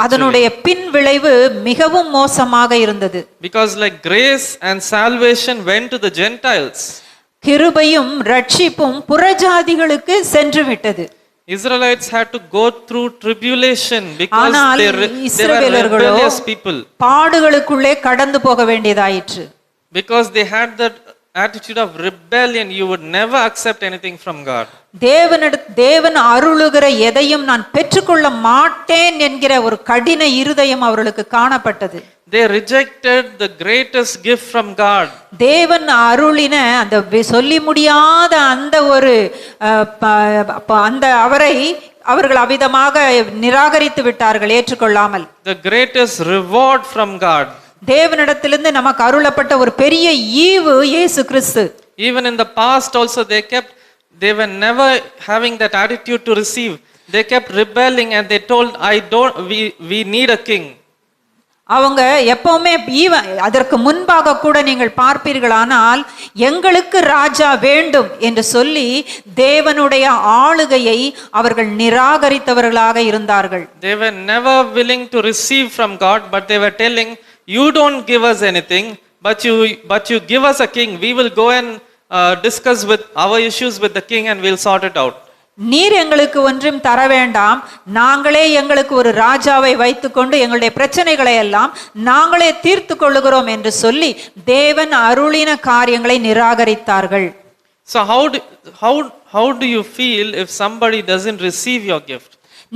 அதனுடைய பின் விளைவு மிகவும் மோசமாக இருந்தது. Because like grace and salvation went to the Gentiles. கிருபையும் ரட்சிப்பும் புறஜாதிகளுக்கு சென்று விட்டது. Israelites had to go through tribulation because ஆனால் they were இஸ்ரவேலர்களோ rebellious people. பாடுகளுக்குள்ளே கடந்து போக வேண்டியதாயிற்று. Because they had that attitude of rebellion, you would never accept anything from God. தேவன் அருளுகிற எதையும் நான் பெற்றுக்கொள்ள மாட்டேன் என்கிற ஒரு கடின இருதயம் அவர்களுக்கு காணப்பட்டது. They rejected the greatest gift from God. தேவன் அருளின அந்த சொல்லி முடியாத அந்த ஒரு அந்த அவரை அவர்கள் அவிதமாக நிராகரித்து விட்டார்கள், ஏற்றுக்கொள்ளாமல். The greatest reward from God. தேவனிடத்திலிருந்து நமக்கு அருளப்பட்ட ஒரு பெரிய ஈவு இயேசு கிறிஸ்து. Even in the past also they were never having that attitude to receive. They kept rebelling and they told, we need a king. அவங்க எப்பவுமே அதற்கு முன்பாக கூட நீங்கள் பார்ப்பீர்களானால் எங்களுக்கு ராஜா வேண்டும் என்று சொல்லி தேவனுடைய ஆளுகையை அவர்கள் நிராகரித்தவர்களாக இருந்தார்கள். They were never willing to receive from God, but they were telling, you don't give us anything, but you give us a king. We will go and discuss with our issues with the king and we'll sort it out. நீர் எங்களுக்கு ஒன்றும் தர வேண்டாம், நாங்களே எங்களுக்கு ஒரு ராஜாவை வைத்துக்கொண்டு எங்களுடைய பிரச்சனைகளை எல்லாம் நாங்களே தீர்த்து கொள்ளுகிறோம் என்று சொல்லி தேவன் அருளின காரியங்களை நிராகரித்தார்கள். So how do you feel if somebody doesn't receive your gift?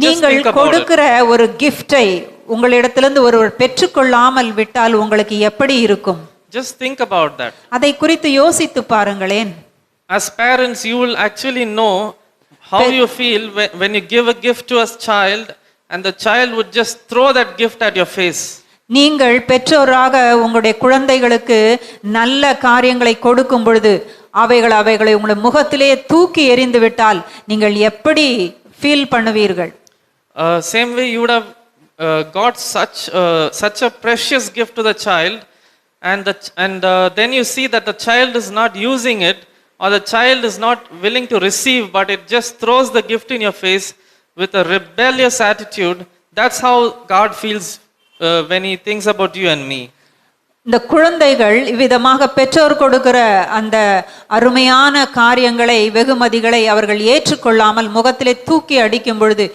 நீங்கள் கொடுக்கிற ஒரு கிஃப்டை உங்களிடத்திலிருந்து ஒருவர் பெற்றுக்கொள்ளாமல் விட்டால் உங்களுக்கு எப்படி இருக்கும்? Just think about that. அதை குறித்து யோசித்து பாருங்களேன். As parents, you will actually know how you feel when you give a gift to a child and the child would just throw that gift at your face. நீங்கள் பெற்றோராக உங்களுடைய குழந்தைகளுக்கு நல்ல காரியங்களை கொடுக்கும் பொழுது அவைகளை உங்களுடைய முகத்திலே தூக்கி எறிந்து விட்டால் நீங்கள் எப்படி feel பண்ணுவீர்கள்? Same way you would have got such a precious gift to the child, and then you see that the child is not using it, or the child is not willing to receive, but it just throws the gift in your face with a rebellious attitude. That's how God feels when he thinks about you and me. இந்த குழந்தைகள் இவ்விதமாக பெற்றோர் கொடுக்கிற அந்த அருமையான காரியங்களை, வெகுமதிகளை அவர்கள் ஏற்றுக்கொள்ளாமல் முகத்திலே தூக்கி அடிக்கும் பொழுது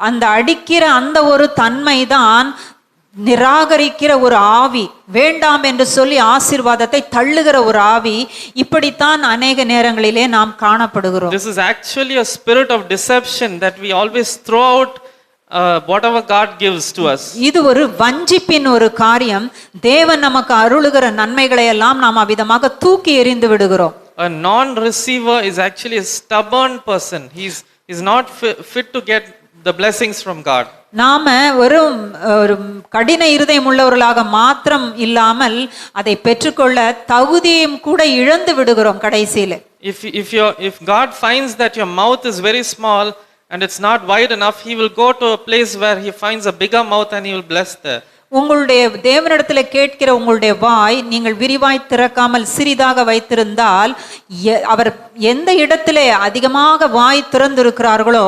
அந்த அடிக்கிற அந்த ஒரு தன்மை தான் நிராகரிக்கிற ஒரு ஆவி, வேண்டாம் என்று சொல்லி ஆசீர்வாதத்தை தள்ளுகிற ஒரு ஆவி. இப்படித்தான் அநேக நேரங்களிலே நாம் காணப்படுகிறோம். This is actually a spirit of deception that we always throw out whatever God gives to us. இது ஒரு வஞ்சிப்பின் ஒரு காரியம். தேவன் நமக்கு அருளுகிற நன்மைகளை எல்லாம் நாம் அவிதமாக தூக்கி எறிந்து விடுகிறோம். A non-receiver is actually a stubborn person. He's not fit to get the blessings from God. நாம ஒரு கடின இருதயம் உள்ளவர்களாக மாத்திரம் இல்லாமல் அதை பெற்றுக்கொள்ள தகுதியும் கூட இழந்து விடுகிறோம் கடைசியில. If God finds that your mouth is very small and it's not wide enough, he will go to a place where he finds a bigger mouth and he will bless there. உங்களுடைய தேவனிடத்தில் கேட்கிற உங்களுடைய வாய் நீங்கள் விரிவாய் திறக்காமல் சிறிதாக வைத்திருந்தால் அவர் எந்த இடத்திலே அதிகமாக வாய் திறந்திருக்கிறார்களோ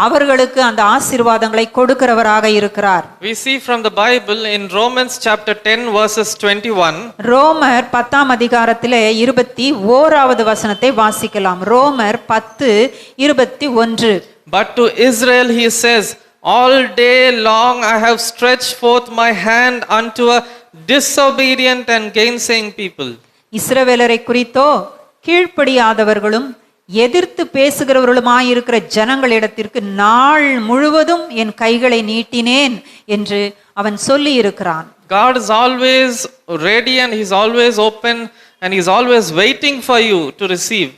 அவர்களுக்கு அந்த ஆசீர்வாதங்களை கொடுக்கிறவராக இருக்கிறார். We see from the Bible in Romans chapter 10 verses 21. ரோமர் 10ஆம் அதிகாரத்திலே 21வது வசனத்தை வாசிக்கலாம். ரோமர் 10:21. But to Israel he says, all day long I have stretched forth my hand unto a disobedient and gainsaying people. இஸ்ரவேலரை குறித்தோ கீழ்ப்படியாதவர்களும் எதிர்த்து பேசுகிறவர்களுமாயிருக்கிற ஜனங்களிடத்திற்கு நாள் முழுவதும் என் கைகளை நீட்டினேன் என்று அவன் சொல்லி இருக்கிறான். God is always ready and he's always open and he's always waiting for you to receive.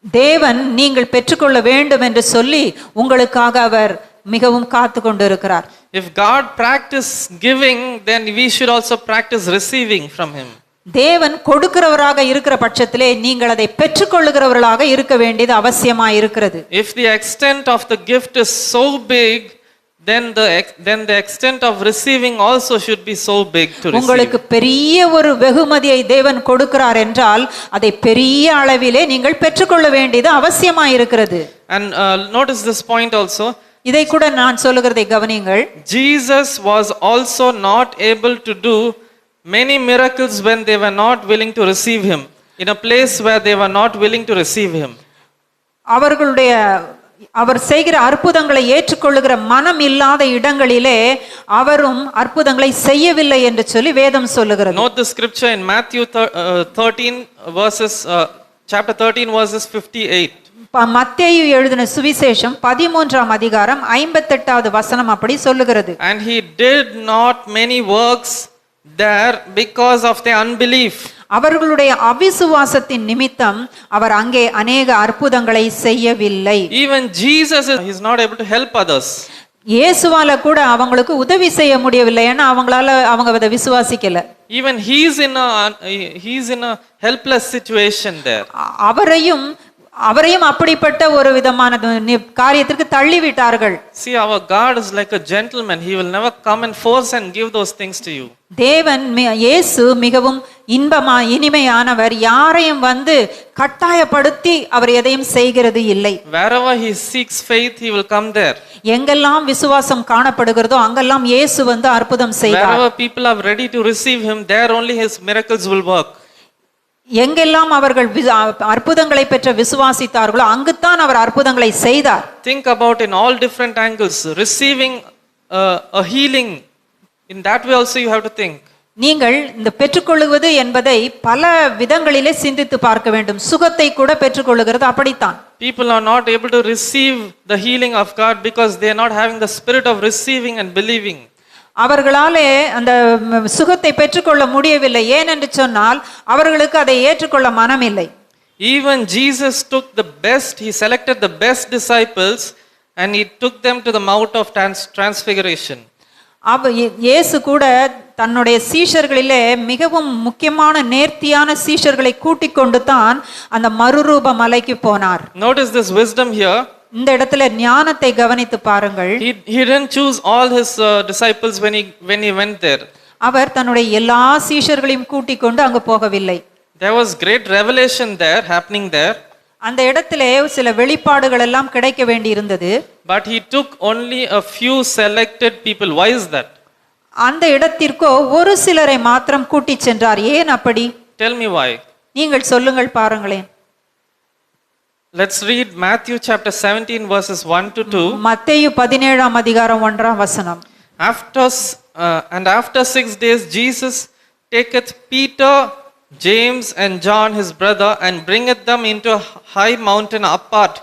தேவன் நீங்கள் பெற்றுக்கொள்ள வேண்டும் என்று சொல்லி உங்களுக்காக அவர் மிகவும் காத்து கொண்டிருக்கிறார். If God practice giving, then we should also practice receiving from him. தேவன் கொடுக்கிறவராக இருக்கிற பட்சத்திலே நீங்கள் அதை பெற்றுக்கொள்ளுகிறவர்களாக இருக்க வேண்டியது அவசியமாய் இருக்கிறது. If the extent of the gift is so big, then the extent of receiving also should be so big to receive. உங்களுக்கு பெரிய ஒரு வெகுமதியை தேவன் கொடுக்கிறார் என்றால் அதை பெரிய அளவிலே நீங்கள் பெற்றுக்கொள்ள வேண்டியது அவசியமாய் இருக்கிறது. And notice this point also. இதை கூட நான் சொல்லுகிறதை கவனியுங்கள். Jesus was also not able to do many miracles when they were not willing to receive him, in a place where they were not willing to receive him. அவர் செய்கிற அற்புதங்களை ஏற்றுக்கொள்ளுகிற மனம் இல்லாத இடங்களிலே அவரும் அற்புதங்களை செய்யவில்லை என்று சொல்லி வேதம் சொல்லுகிறது. Note the scripture in Matthew 13 verses chapter 13 verses 58. மத்தேயு எழுதின சுவிசேஷம் 13ஆம் அதிகாரம் 58வது வசனம் அப்படி சொல்லுகிறது. And he did not many works there because of their unbelief. அவர்களுடைய அவிசுவாசத்தின் நிமித்தம் அவர் அங்கே அநேக அற்புதங்களை செய்யவில்லை. Even Jesus is not able to help others. இயேசுவால கூட அவங்களுக்கு உதவி செய்ய முடியவில்லை, ஏன்னா அவங்க அதை விசுவாசிக்கல. Even he's in a helpless situation there. அவரையும் அப்படிப்பட்ட ஒரு விதமான காரியத்திற்கு தள்ளிவிட்டார்கள். See, our God is like a gentleman. He will never come and force and give those things to you. தேவன் இயேசு மிகவும் இனிமையானவர். யாரையும் வந்து கட்டாயப்படுத்தி அவர் எதையும் செய்கிறது இல்லை. Wherever he seeks faith, he will come there. எங்கெல்லாம் விசுவாசம் காணப்படுகிறதோ அங்கெல்லாம் இயேசு வந்து அற்புதம் செய்வார். Wherever people are ready to receive him, there only his miracles will work. எங்கெல்லாம் அவர்கள் அற்புதங்களை பெற்ற விசுவாசித்தார்களோ அங்குதான் அவர் அற்புதங்களை செய்தார். Think about in all different angles. Receiving a healing, in that way also you have to think. நீங்கள் இந்த பெற்றுக்கொள்வது என்பதை பல விதங்களிலே சிந்தித்து பார்க்க வேண்டும். சுகத்தை கூட பெற்றுக்கொள்ளுகிறது அப்படித்தான். People are not able to receive the healing of God because they are not having the spirit of receiving and believing. அவர்களாலே அந்த சுகத்தை பெற்றுக்கொள்ள முடியவில்லை. ஏனென்று சொன்னால் அவர்களுக்கு அதை ஏற்றுக்கொள்ள மனம் இல்லை. Even Jesus took the best, he selected the best disciples and he took them to the Mount of Transfiguration. இயேசு கூட தன்னுடைய சீஷர்களிலே மிகவும் முக்கியமான நேர்த்தியான சீஷர்களை கூட்டிக் கொண்டு தான் அந்த மறுரூப மலைக்கு போனார். Notice this wisdom here. இந்த இடத்துல ஞானத்தை கவனித்து பாருங்கள். He didn't choose all his disciples when he went there. அவர் தன்னுடைய எல்லா சீஷர்களையும் கூட்டிக் கொண்டு அங்கு போகவில்லை. There was great revelation there happening there. அந்த இடத்திலே சில வெளிப்பாடுகள் எல்லாம் கிடைக்க வேண்டி இருந்தது. But he took only a few selected people. Why is that? அந்த இடத்திற்கோ ஒரு சிலரை மாத்திரம் கூட்டிச் சென்றார். ஏன் அப்படி? Tell me why. நீங்கள் சொல்லுங்கள் பாருங்களேன். Let's read Matthew chapter 17 verses 1 to 2. மத்தேயு 17ஆம் அதிகாரம் 1ஆம் வசனம். After 6 days Jesus taketh Peter, James and John his brother and bringeth them into a high mountain apart.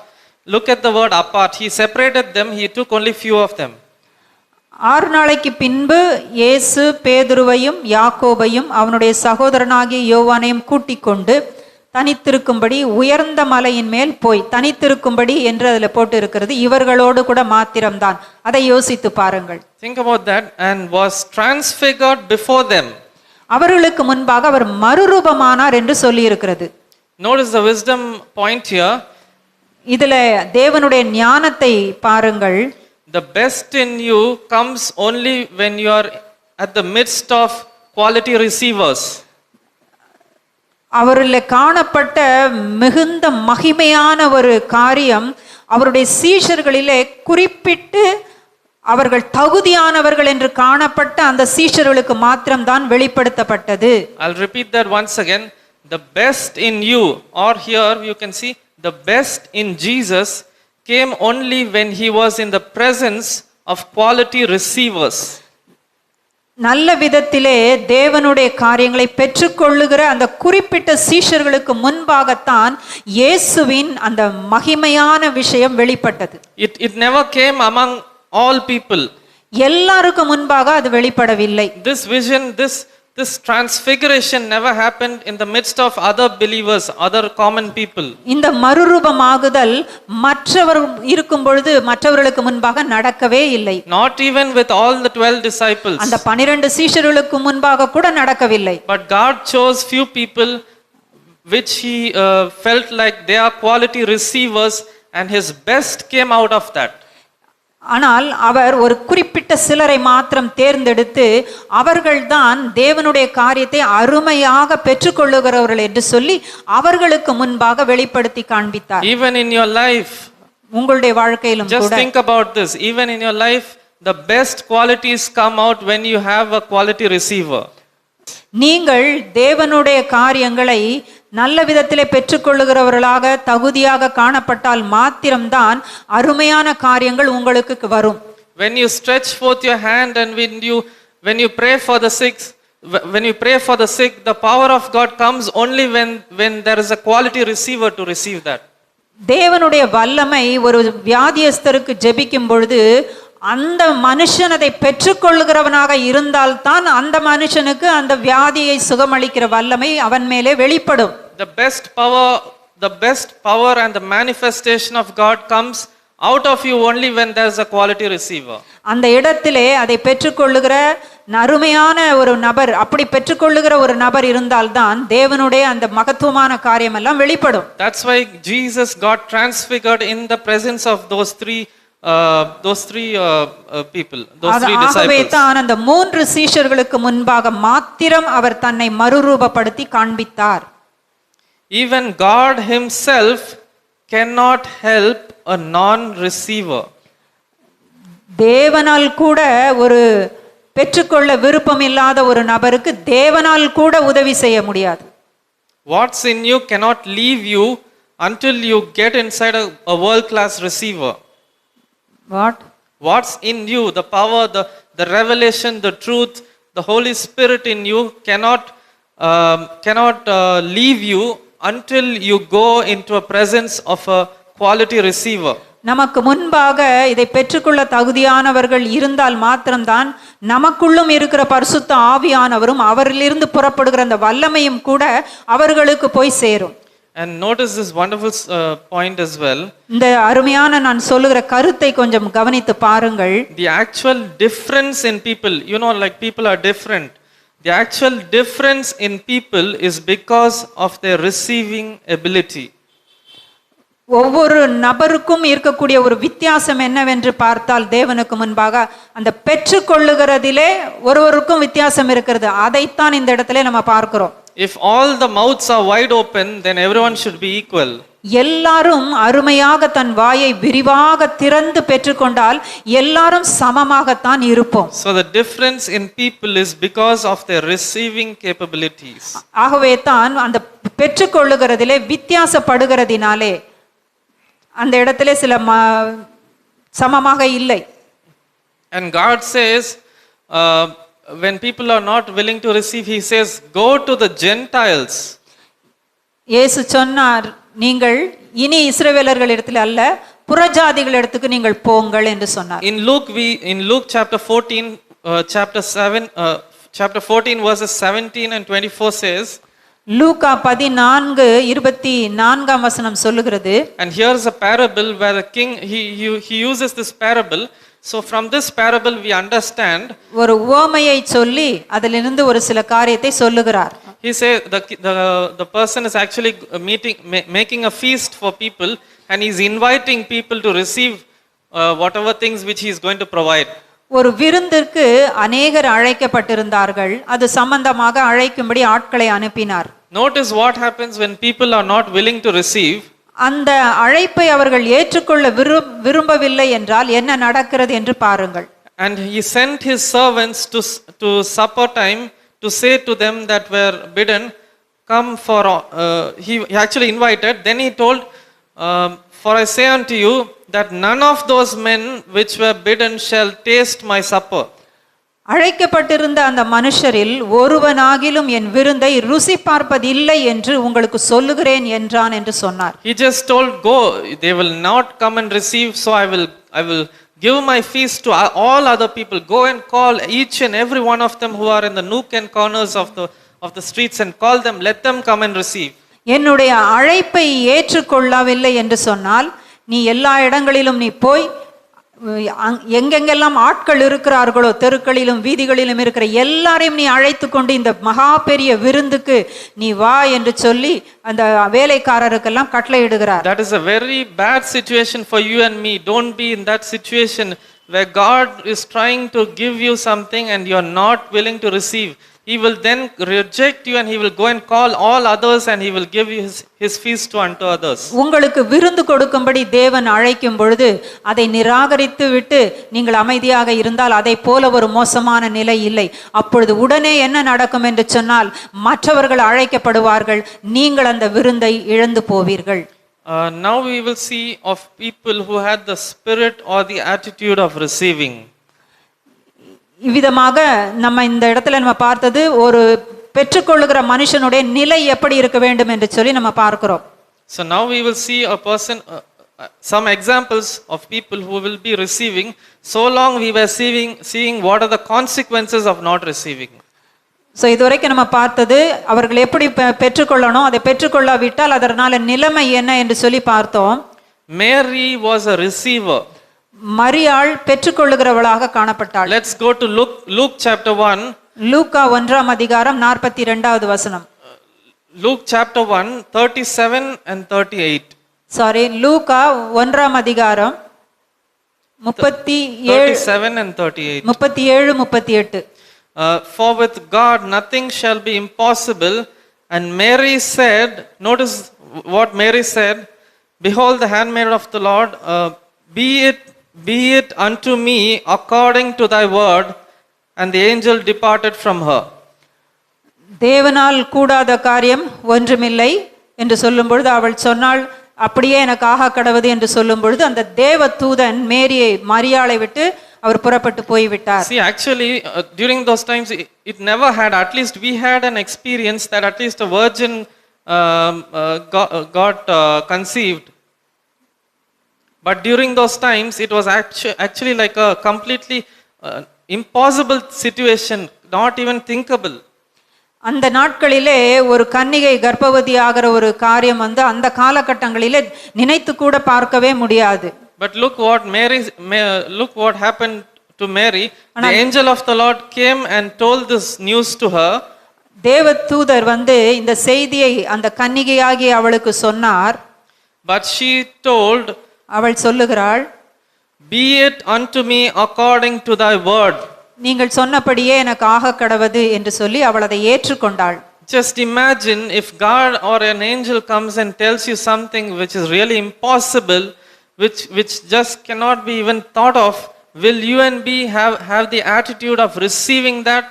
Look at the word apart. He separated them. He took only few of them. 6 நாளைக்கு பின்பு இயேசு பேதுருவையும் யாக்கோபையும் அவனுடைய சகோதரனாகிய யோவானையும் கூட்டிக் கொண்டு தனித்திருக்கும்படி உயர்ந்த மலையின் மேல் போய் தனித்திருக்கும்படி என்று அதுல போட்டு இருக்கிறது. இவர்களோடு கூட மாத்திரம்தான். அதை யோசித்து பாருங்கள். Think about that. And was transfigured before them. அவர்களுக்கு முன்பாக அவர் மறுரூபமானார் என்று சொல்லி இருக்கிறது. Notice the wisdom point here. இதுல தேவனுடைய ஞானத்தை பாருங்கள். The best in you comes only when you are at the midst of quality receivers. அவரில் காணப்பட்ட மிகுந்த மகிமையான ஒரு காரியம் அவருடைய சீஷர்களிலே குறிப்பிட்டு அவர்கள் தகுதியானவர்கள் என்று காணப்பட்ட அந்த சீஷர்களுக்கு மாத்திரம்தான் வெளிப்படுத்தப்பட்டது. I'll repeat that once again. The best in you, or here you can see the best in Jesus came only when he was in the presence of quality receivers. நல்ல விதத்திலே தேவனுடைய காரியங்களை பெற்றுக்கொள்ளுகிற அந்த குறிப்பிட்ட சீஷர்களுக்கு முன்பாகத்தான் இயேசுவின் அந்த மகிமையான விஷயம் வெளிப்பட்டது. It never came among all people. எல்லாருக்கும் முன்பாக அது வெளிப்படவில்லை. This vision, this transfiguration never happened in the midst of other believers, other common people. இந்த மறுரூபமாகுதல் மற்றவர் இருக்கும் பொழுது மற்றவர்களுக்கு முன்பாக நடக்கவே இல்லை. Not even with all the 12 disciples. அந்த 12 சீஷர்களுக்கு முன்பாக கூட நடக்கவில்லை. But God chose few people which he felt like they are quality receivers, and his best came out of that. ஆனால் அவர் ஒரு குறிப்பிட்ட சிலரை மாத்திரம் தேர்ந்தெடுத்து அவர்கள்தான் தேவனுடைய காரியத்தை அருமையாக பெற்றுக்கொள்ளுகிறவர்கள் என்று சொல்லி அவர்களுக்கு முன்பாக வெளிப்படுத்தி காண்பித்தார். Even in your life, உங்களுடைய வாழ்க்கையிலும் just கூட think about this. Even in your life, the best qualities come out when you have a quality receiver. நீங்கள் தேவனுடைய காரியங்களை நல்ல விதத்திலே பெற்றுக்கொள்ளுகிறவர்களாக தகுதியாக காணப்பட்டால் மாத்திரம்தான் அருமையான காரியங்கள் உங்களுக்கு வரும். When you stretch forth your hand and when you pray for the sick, the power of God comes only when there is a quality receiver to receive that. தேவனுடைய வல்லமை ஒரு வியாதியஸ்தருக்கு ஜெபிக்கும் பொழுது அந்த மனுஷன் அதை பெற்றுக்கொள்ளுகிறவனாக இருந்தால்தான் அந்த மனுஷனுக்கு அந்த வியாதியை சுகமளிக்கிற வல்லமை அவன் மேலே வெளிப்படும். The best power and the manifestation of God comes out of you only when there is a quality receiver. அந்த இடத்திலே அதை பெற்றுக்கொள்ளுகிற அருமையான ஒரு நபர், அப்படி பெற்றுக்கொள்ளுகிற ஒரு நபர் இருந்தால்தான் தேவனுடைய அந்த மகத்துவமான காரியம் எல்லாம் வெளிப்படும். That's why Jesus got transfigured in the presence of those three people, those three ஆகவே disciples. தான் அந்த 3 சீஷர்களுக்கு முன்பாக மாத்திரம் அவர் தன்னை மறுரூபப்படுத்தி காண்பித்தார். Even God himself cannot help a non-receiver. தேவனால் கூட ஒரு பெற்றுக்கொள்ள விருப்பம் இல்லாத ஒரு நபருக்கு தேவனால் கூட உதவி செய்ய முடியாது. What's in you cannot leave you until you get inside a world-class receiver. What's in you, the power, the revelation, the truth, the Holy Spirit in you cannot leave you until you go into a presence of a quality receiver. நமக்கு முன்பாக இதை பெற்றுக்கொள்ள தகுதியானவர்கள் இருந்தால் மாத்திரம்தான் நமக்குள்ளும் இருக்கிற பரிசுத்த ஆவியானவரும் அவரிலிருந்து புறப்படுகிற அந்த வல்லமையும் கூட அவர்களுக்கு போய் சேரும். And notice this wonderful point as well. இந்த அருமையான நான் சொல்லுகிற கருத்தை கொஞ்சம் கவனித்து பாருங்கள். The actual difference in people, like people are different. The actual difference in people is because of their receiving ability. ஒவ்வொரு நபருக்கும் இருக்கக்கூடிய ஒரு வித்தியாசம் என்னவென்று பார்த்தால் தேவனுக்கு முன்பாக அந்த பெற்றுக்கொள்ளுகிறதிலே ஒருவருக்கும் வித்தியாசம் இருக்கிறது. அதைத்தான் இந்த இடத்துல நம்ம பார்க்கிறோம். If all the mouths are wide open, then everyone should be equal. எல்லாரும் அருமையாக தன் வாயை விரிவாக திறந்து பெற்றுக்கொண்டால் எல்லாரும் சமமாகத்தான் இருப்போம். So the difference in people is because of their receiving capabilities. ஆகவே தான் அந்த பெற்றுக்கொள்ளுகிறதிலே வித்தியாசப்படுகிறதினாலே அந்த இடத்திலே சில சமமாக இல்லை. And God says, when people are not willing to receive, he says, go to the Gentiles. இயேசு சொன்னார், நீங்கள் இனி இஸ்ரவேலர்கள் இடத்தில் அல்ல புறஜாதிகள் இடத்துக்கு நீங்கள் போங்கள் என்று சொன்னார். In Luke chapter 14 verses 17 and 24 says, லூக்கா 14:24 வசனம் சொல்லுகிறது. And here's a parable where the king he uses this parable. So from this parable we understand, ஒரு உவமையை சொல்லி அதிலிருந்து ஒரு சில காரியத்தை சொல்லுகிறார். He says the person is actually making a feast for people, and he's inviting people to receive whatever things which he is going to provide. ஒரு விருந்திற்கு அநேகர் அழைக்கப்பட்டிருந்தார்கள். அது சம்பந்தமாக அழைக்கும்படி ஆட்களை அனுப்பினார். Notice what happens when people are not willing to receive. அந்த அழைப்பை அவர்கள் ஏற்றுக்கொள்ள விரும்பவில்லை என்றால் என்ன நடக்கிறது என்று பாருங்கள். And he sent his servants to supper time to say to them that were bidden, come for, he actually invited, then he told, for I say unto you that none of those men which were bidden shall taste my supper. அழைக்கப்பட்டிருந்த அந்த மனுஷரில் ஒருவனாகிலும் என் விருந்தை ருசி பார்ப்பதில்லை என்று உங்களுக்கு சொல்லுகிறேன் என்றான் என்று சொன்னார். He just told, go, they will not come and receive, so I will give my feast to all other people. Go and call each and every one of them who are in the nook and corners of the streets and call them, let them come and receive. என்னுடைய அழைப்பை ஏற்றுக்கொள்ளவில்லை என்று சொன்னால் நீ எல்லா இடங்களிலும் நீ போய் எங்கெங்கெல்லாம் ஆட்கள் இருக்கிறார்களோ தெருக்களிலும் வீதிகளிலும் இருக்கிற எல்லாரையும் நீ அழைத்து கொண்டு இந்த மகா பெரிய விருந்துக்கு நீ வா என்று சொல்லி அந்த வேலைக்காரருக்கெல்லாம் கட்டளையிடுகிறார். That is a very bad situation for you and me. Don't be in that situation where God is trying to give you something and you are not willing to receive. He will then reject you and he will go and call all others and he will give you his feast to unto others. உங்களுக்கு விருந்து கொடுக்கும்படி தேவன் அழைக்கும் பொழுது அதை நிராகரித்து விட்டு நீங்கள் அமைதியாக இருந்தால் அதை போல ஒரு மோசமான நிலை இல்லை. அப்பொழுது உடனே என்ன நடக்கும் என்று சொன்னால் மற்றவர்கள் அழைக்கப்படுவார்கள், நீங்கள் அந்த விருந்தை இழந்து போவீர்கள். Now we will see of people who had the spirit or the attitude of receiving. இவ்விதமாக நம்ம இந்த இடத்துல நம்ம பார்த்தது ஒரு பெற்றுக்கொள்ளுகிற மனுஷனுடைய நிலை எப்படி இருக்க வேண்டும் என்று சொல்லி நம்ம பார்க்கிறோம். So now we will see a person, some examples of people who will be receiving. So long we were seeing what are the consequences of not receiving. So இதுவரைக்கும் நம்ம பார்த்தது அவர்கள் எப்படி பெற்றுக்கொள்ளணும், அதை பெற்றுக்கொள்ளாவிட்டால் அதனால நிலைமை என்ன என்று சொல்லி பார்த்தோம். Mary was a receiver. மரியாள் பெற்றுக்கொள்ளுகிறவளாக காணப்பட்டாள். Let's go to Luke chapter 1. லூக்கா 1ஆம் அதிகாரம் 42வது வசனம். Luke chapter 1 37 and 38. சாரி, லூக்கா 1ஆம் அதிகாரம் 37 and 38. 37 38. For with God nothing shall be impossible. And Mary said, notice what Mary said, behold the handmaid of the Lord, be it unto me according to thy word. And the angel departed from her. தேவனால் கூடாத காரியம் ஒன்றுமில்லை என்று சொல்லும் பொழுது அவள் சொன்னாள், அப்படியே எனக்கு ஆக கடவுது என்று சொல்லும் பொழுது அந்த தேவ தூதன் மேரியை மரியாளை விட்டு அவர் புறப்பட்டு போய்விட்டார். See, actually during those times it never had, at least we had an experience that at least a virgin got conceived. But during those times it was actually like a completely impossible situation, not even thinkable. அந்த நாட்களிலே ஒரு கன்னிகை கர்ப்பவதி ஆகிற ஒரு காரியம் வந்து அந்த காலகட்டங்களிலே நினைத்து கூட பார்க்கவே முடியாது. But look what happened to Mary. The angel of the Lord came and told this news to her. தேவதூதர் வந்து இந்த செய்தியை அந்த கன்னிகையாகிய அவளுக்கு சொன்னார். But she told, அவள் சொல்லுகிறாள், be it unto me according to thy word. நீங்கள் சொன்னபடியே எனக்கு ஆக கடவது என்று சொல்லி அவள் அதை ஏற்றுக்கொண்டாள். Just imagine if God or an angel comes and tells you something which is really impossible, which just cannot be even thought of. Will you and me have the attitude of receiving that?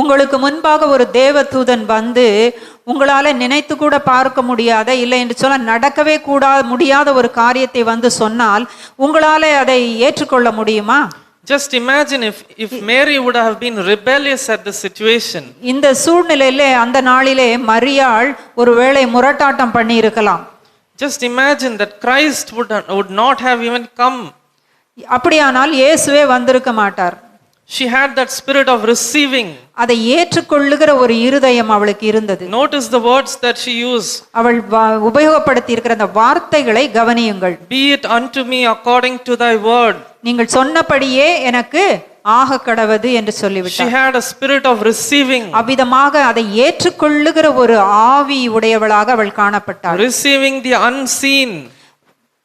உங்களுக்கு முன்பாக ஒரு தேவ தூதன் வந்து உங்களால நினைத்து கூட பார்க்க முடியாத, இல்லை என்று சொல்ல நடக்கவே முடியாத ஒரு காரியத்தை வந்து சொன்னால் உங்களால அதை ஏற்றுக்கொள்ள முடியுமா? Just imagine if Mary would have been rebellious at the situation. இந்த சூழ்நிலையிலே அந்த நாளிலே மரியாள் ஒருவேளை முரட்டாட்டம் பண்ணி இருக்கலாம். Just imagine that Christ would not have even come. அப்படியானால் இயேசுவே வந்திருக்க மாட்டார். She had that spirit of receiving. அதை ஏற்றுக்கொள்ளுகிற ஒரு இருதயம் அவளுக்கு இருந்தது. Notice the words that she used. அவள் உபயோகப்படுத்தி இருக்கிற அந்த வார்த்தைகளை கவனியுங்கள். Be it unto me according to thy word. நீங்கள் சொன்னபடியே எனக்கு ஆக கடவது என்று சொல்லிவிட்டார். She had a spirit of receiving. அவ்விதமாக அதை ஏற்றுக்கொள்ளுகிற ஒரு ஆவி உடையவளாக அவள் காணப்பட்டாள். Receiving the unseen.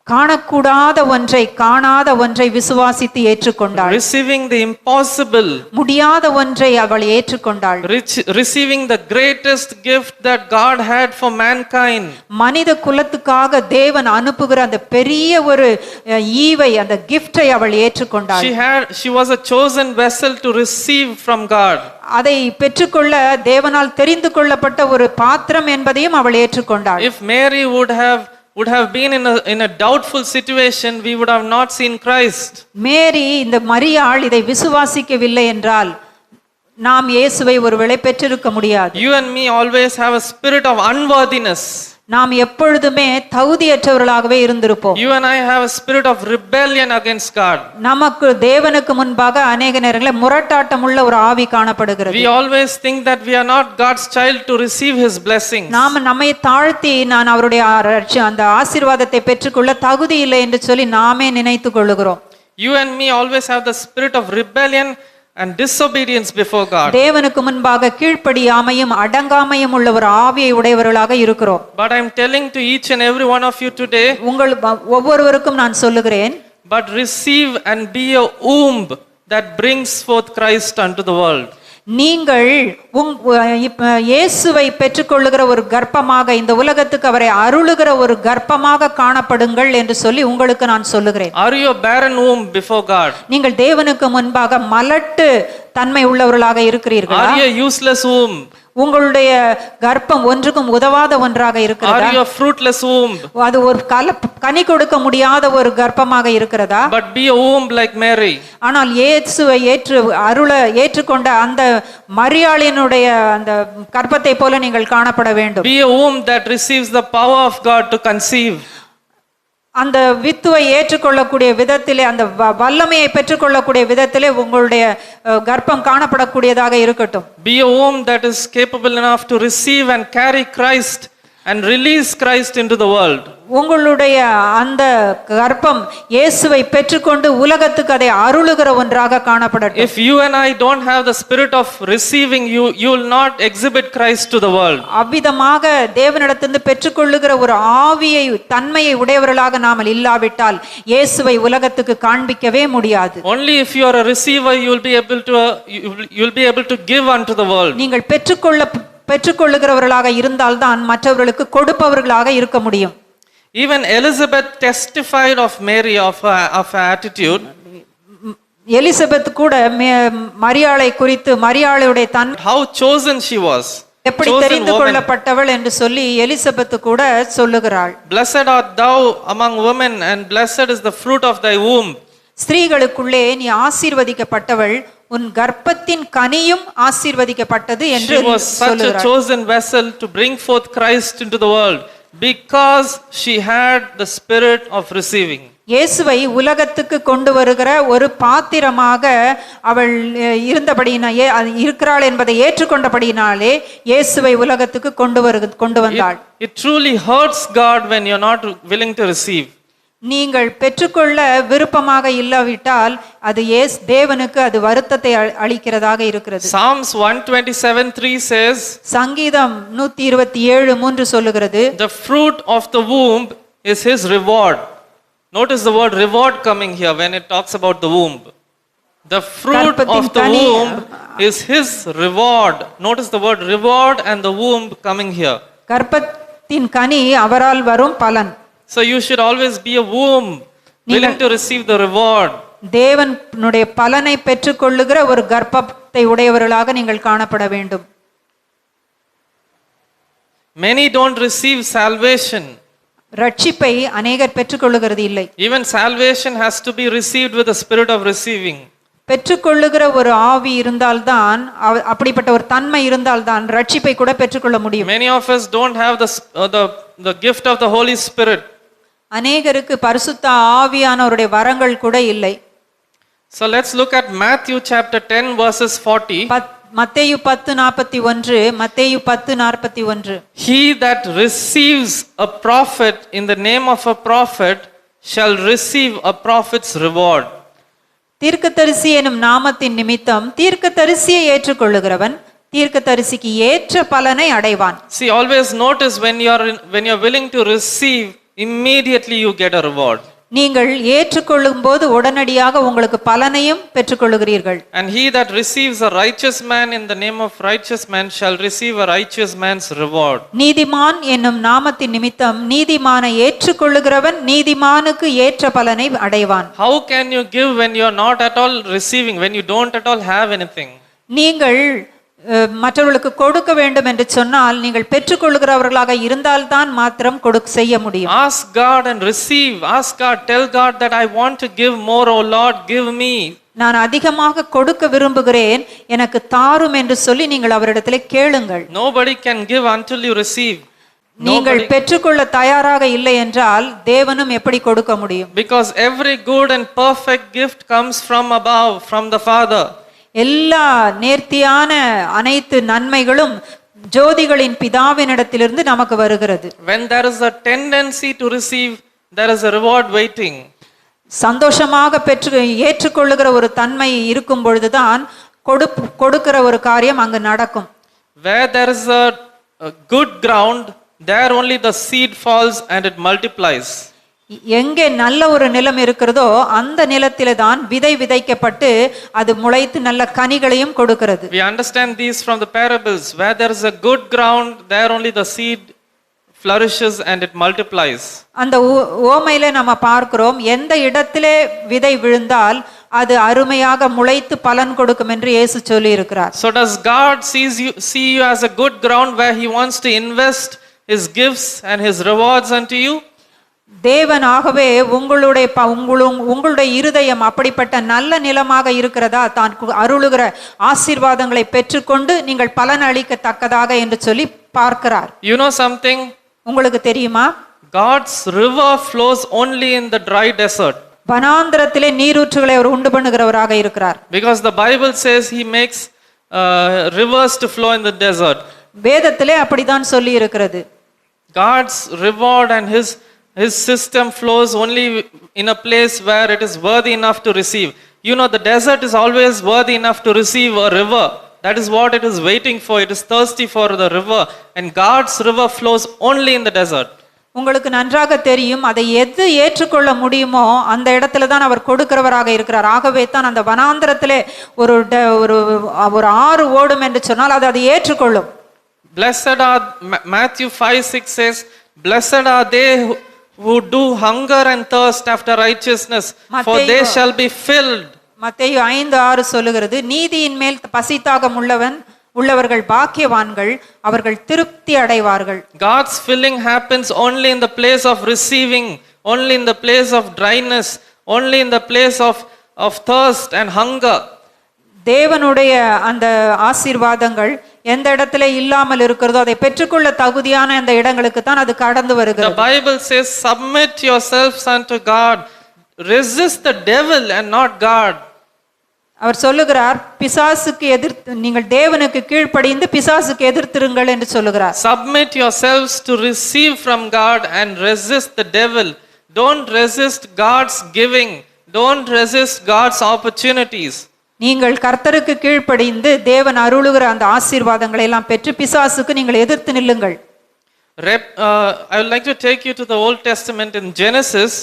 காணக்கூடாத ஒன்றை காணாத ஒன்றை விசுவாசித்து ஏற்றுக்கொண்டாள். Receiving the impossible. முடியாத ஒன்றை அவள் ஏற்றுக்கொண்டாள். Receiving the greatest gift that God had for mankind. மனித குலத்துக்காக தேவன் அனுப்புகிற அந்த பெரிய ஒரு ஈவை, அந்த கிஃப்டை அவள் ஏற்றுக்கொண்டாள். She was a chosen vessel to receive from God. அதை பெற்றுக்கொள்ள தேவனால் தெரிந்து கொள்ளப்பட்ட ஒரு பாத்திரம் என்பதையும் அவள் ஏற்றுக்கொண்டாள். If Mary would have been in a doubtful situation, we would have not seen Christ. மேரி இந்த மரியாள் இதை விசுவாசிக்கவில்லை என்றால் நாம் இயேசுவை ஒருவேளை பெற்றிருக்க முடியாது. You and me always have a spirit of unworthiness. நாம் எப்பொழுதுமே தகுதியற்றவர்களாகவே இருந்திருப்போம். You and I have a spirit of rebellion against God. நமக்கு தேவனுக்கு முன்பாக அநேக நேரங்களில் முரட்டாட்டம் உள்ள ஒரு ஆவி காணப்படுகிறது. We always think that we are not God's child to receive his blessings. நாம் நம்மை தாழ்த்தி நான் அவருடைய அந்த ஆசீர்வாதத்தை பெற்றுக்கொள்ள தகுதி இல்லை என்று சொல்லி நாமே நினைத்துக் கொள்ளுகிறோம். You and me always have the spirit of rebellion and disobedience before God. தேவனுக்கு முன்பாக கீழ்ப்படியாமையும் அடங்காமையும் உள்ள ஒரு ஆவியை உடையவர்களாக இருக்கிறோம். But I am telling to each and every one of you today, உங்கள் ஒவ்வொருவருக்கும் நான் சொல்லுகிறேன், but receive and be a womb that brings forth Christ unto the world. நீங்கள் இயேசுவை பெற்றுக்கொள்ளுகிற ஒரு கர்ப்பமாக, இந்த உலகத்துக்கு அவரை அருளுகிற ஒரு கர்ப்பமாக காணப்படுங்கள் என்று சொல்லி உங்களுக்கு நான் சொல்லுகிறேன். Are you a barren womb before God? நீங்கள் தேவனுக்கு முன்பாக மலட்டு தன்மை உள்ளவர்களாக இருக்கிறீர்களா? Are you a useless womb? உங்களுடைய கர்ப்பம் ஒன்றுக்கும் உதவாத ஒன்றாக இருக்கிறதா? Are you a fruitless womb? அது ஒரு கனி கொடுக்க முடியாத ஒரு கர்ப்பமாக இருக்கிறதா? But be a womb like Mary. ஆனால் இயேசுவை ஏற்றுக்கொண்ட அந்த மரியாளினுடைய அந்த கர்ப்பத்தை போல நீங்கள் காணப்பட வேண்டும். Be a womb that receives the power of God to conceive. அந்த வித்துவை ஏற்றுக்கொள்ளக்கூடிய விதத்திலே, அந்த வல்லமையை பெற்றுக்கொள்ளக்கூடிய விதத்திலே உங்களுடைய கர்ப்பம் காணப்படக்கூடியதாக இருக்கட்டும். Be a womb that is capable enough to receive and carry Christ and release Christ into the world. உங்களுடைய அந்த கர்ப்பம் இயேசுவை பெற்றுக்கொண்டு உலகத்துக்கு அதை அருளுகிற ஒன்றாக காணப்படட்டும். If you and I don't have the spirit of receiving, you will not exhibit Christ to the world. அவ்விதமாக தேவனிடத்திலிருந்து பெற்றுக்கொள்ளுகிற ஒரு ஆவியை, தன்மையை உடையவர்களாக நாம் இல்லாவிட்டால் இயேசுவை உலகத்துக்கு காண்பிக்கவே முடியாது. Only if you are a receiver, you will be able to give unto the world. நீங்கள் பெற்றுக்கொள்ளுகிறவர்களாக இருந்தால்தான் மற்றவர்களுக்கு கொடுப்பவர்களாக இருக்க முடியும். Even Elizabeth testified of Mary of her attitude. Elizabeth கூட மரியாளை குறித்து, மரியாளுடைய how chosen she was, எப்படி தெரிந்து கொள்ளப்பட்டவள் என்று சொல்லி எலிசபெத் கூட சொல்லுகிறாள். Blessed art thou among women and blessed is the fruit of thy womb. ஸ்திரீகளுக்குள்ளே நீ ஆசீர்வதிக்கப்பட்டவள், உன் கர்ப்பத்தின் கனியும் ஆசீர்வதிக்கப்பட்டது என்று She was such a chosen vessel to bring forth Christ into the world because she had the spirit of receiving. இயேசுவை உலகத்துக்கு கொண்டு வருகிற ஒரு பாத்திரமாக அவள் இருக்கிறாள் என்பதை ஏற்றுக்கொண்டபடியினாலே இயேசுவை உலகத்துக்கு கொண்டு வந்தாள். It truly hurts God when you are not willing to receive. நீங்கள் பெற்றுக்கொள்ள விருப்பமாக இல்லாவிட்டால் அது தேவனுக்கு அது வருத்தத்தை அளிக்கிறதாக இருக்கிறது. Psalms 127:3 says, சங்கீதம் 127:3 சொல்லுகிறது, the fruit of the womb is his reward. Notice the word reward coming here when it talks about the womb. The fruit of the womb is his reward. Notice the word reward and the womb coming here. கர்ப்பத்தின் கனி அவரால் வரும் பலன். So you should always be a womb willing to receive the reward. தேவனுடைய பலனை பெற்றுக்கொள்ளுகிற ஒரு கர்ப்பத்தை உடையவர்களாக நீங்கள் காணப்பட வேண்டும். Many don't receive salvation. ரட்சிப்பை அநேகர் பெற்றுக்கொள்ளுகிறது இல்லை. Even salvation has to be received with the spirit of receiving. பெற்றுக்கொள்ளுகிற ஒரு ஆவி இருந்தால்தான், அப்படிப்பட்ட ஒரு தன்மை இருந்தால்தான் ரட்சிப்பை கூட பெற்றுக்கொள்ள முடியும். Many of us don't have the gift of the Holy Spirit. அநேகருக்கு பரிசுத்த ஆவியானவருடைய வரங்கள் கூட இல்லை. So let's look at Matthew chapter 10 verses 40. மத்தேயு 10:41. மத்தேயு 10:41. He that receives a prophet in the name of a prophet shall receive a prophet's reward. தீர்க்கதரிசி எனும் நாமத்தின் நிமித்தம் தீர்க்கதரிசியை ஏற்றுக்கொள்ளுகிறவன் தீர்க்கதரிசிக்கு ஏற்ற பலனை அடைவான். See, always notice when you are willing to receive immediately you get a reward. நீங்கள் ஏற்றுக்கொள்ளும் போது உடனடியாக உங்களுக்கு பலனையும் பெற்றுக்கொள்கிறீர்கள். And he that receives a righteous man in the name of righteous man shall receive a righteous man's reward. நீதிமான் என்னும் நாமத்தின் நிமித்தம் நீதிமானை ஏற்றுக்கொள்ளுகிறவன் நீதிமானுக்கு ஏற்ற பலனை அடைவான். How can you give when you are not at all receiving, when you don't at all have anything? நீங்கள் மற்றவர்களுக்கு கொடுக்க வேண்டும் என்று சொன்னால் நீங்கள் பெற்றுக்கொள்கிறவர்களாக இருந்தால்தான் மாத்திரம் செய்ய முடியும். Ask God and receive. Ask God, tell God that I want to give more, oh Lord, give me. நான் அதிகமாக கொடுக்க விரும்புகிறேன், எனக்கு தாரும் என்று சொல்லி நீங்கள் அவரிடத்திலே கேளுங்கள். Nobody can give until you receive. நீங்கள் பெற்றுக்கொள்ள தயாராக இல்லை என்றால் தேவனும் எப்படி கொடுக்க முடியும்? Because every good and perfect gift comes from above, from the Father. எல்லா நேர்த்தியான அனைத்து நன்மைகளும் ஜோதிகளின் பிதாவினிடத்திலிருந்து நமக்கு வருகிறது. When there is a tendency to receive, there is a reward waiting. சந்தோஷமாக ஏற்றுக்கொள்ளுகிற ஒரு தன்மை இருக்கும் பொழுதுதான் கொடுக்கிற ஒரு காரியம் அங்கு நடக்கும். Where there is a good ground, there only the seed falls and it multiplies. எங்கே நல்ல ஒரு நிலம் இருக்கிறதோ அந்த நிலத்திலே தான் விதை விதைக்கப்பட்டு அது முளைத்து நல்ல கனிகளையும் கொடுக்கிறது. We understand these from the parables. Where there is a good ground, there only the seed flourishes and it multiplies. அந்த ஓமையிலே நாம பார்க்கிறோம், எந்த இடத்திலே விதை விழுந்தால் அது அருமையாக முளைத்து பலன் கொடுக்கும் என்று இயேசு சொல்லி இருக்கிறார். So does God see you as a good ground where he wants to invest his gifts and his rewards unto you? தேவனாகவே உங்களுடைய இருதயம் அப்படிப்பட்ட நல்ல நிலமாக இருக்கிறதா, தான் அருளுகிற ஆசீர்வாதங்களை பெற்றுக்கொண்டு நீங்கள் பலன் அளிக்கத்தக்கதாக என்று சொல்லி பார்க்கிறார். You know something? உங்களுக்கு தெரியுமா? God's river flows only in the dry desert. வனாந்திரத்திலே நீரூற்றுகளை அவர் உண்டு பண்ணுகிறவராக இருக்கிறார். Because the Bible says he makes rivers to flow in the desert. வேதத்திலே அப்படிதான் சொல்லி இருக்கிறது. God's reward and his system flows only in a place where it is worthy enough to receive. You know, the desert is always worthy enough to receive a river. That is what it is waiting for. It is thirsty for the river. And God's river flows only in the desert. உங்களுக்கு நன்றாக தெரியும், அதை எது ஏற்றுக்கொள்ள முடியுமோ அந்த இடத்துல தான் அவர் கொடுக்கிறவராக இருக்கிறார். ஆகவே தான் அந்த வனாந்திரத்திலே ஒரு ஆறு ஓடும் என்று சொன்னால் அதை ஏற்றுக்கொள்ளும். Blessed are, Matthew 5:6 says, blessed are they who do hunger and thirst after righteousness, for they shall be filled. மத்தேயு 5:6 சொல்லுகிறது, நீதியின் மேல் பசிதாகம் உள்ளவர்கள் பாக்கியவான்கள், அவர்கள் திருப்தி அடைவார்கள். God's filling happens only in the place of receiving, only in the place of dryness, only in the place of thirst and hunger. தேவனுடைய அந்த ஆசீர்வாதங்கள் எந்த இடத்துல இல்லாமல் இருக்கிறதோ அதை பெற்றுக்கொள்ள தகுதியான அந்த இடங்களுக்கு தான் அது கடந்து வருகிறது. The Bible says, submit yourselves unto God, resist the devil and not God. அவர் சொல்லுகிறார், பிசாசுக்கு எதிர்த்து நீங்கள் தேவனுக்கு கீழ்ப்படிந்து பிசாசுக்கு எதிர்த்திருங்கள் என்று சொல்லுகிறார். Submit yourselves to receive from God and resist the devil. Don't resist God's giving. Don't resist God's opportunities. நீங்கள் கர்த்தருக்கு கீழ்ப்படிந்து தேவன் அருளுகிற அந்த ஆசீர்வாதங்களை எல்லாம் பெற்று பிசாசுக்கு நீங்கள் எதிர்த்து நில்லுங்கள். I would like to take you to the Old Testament in Genesis.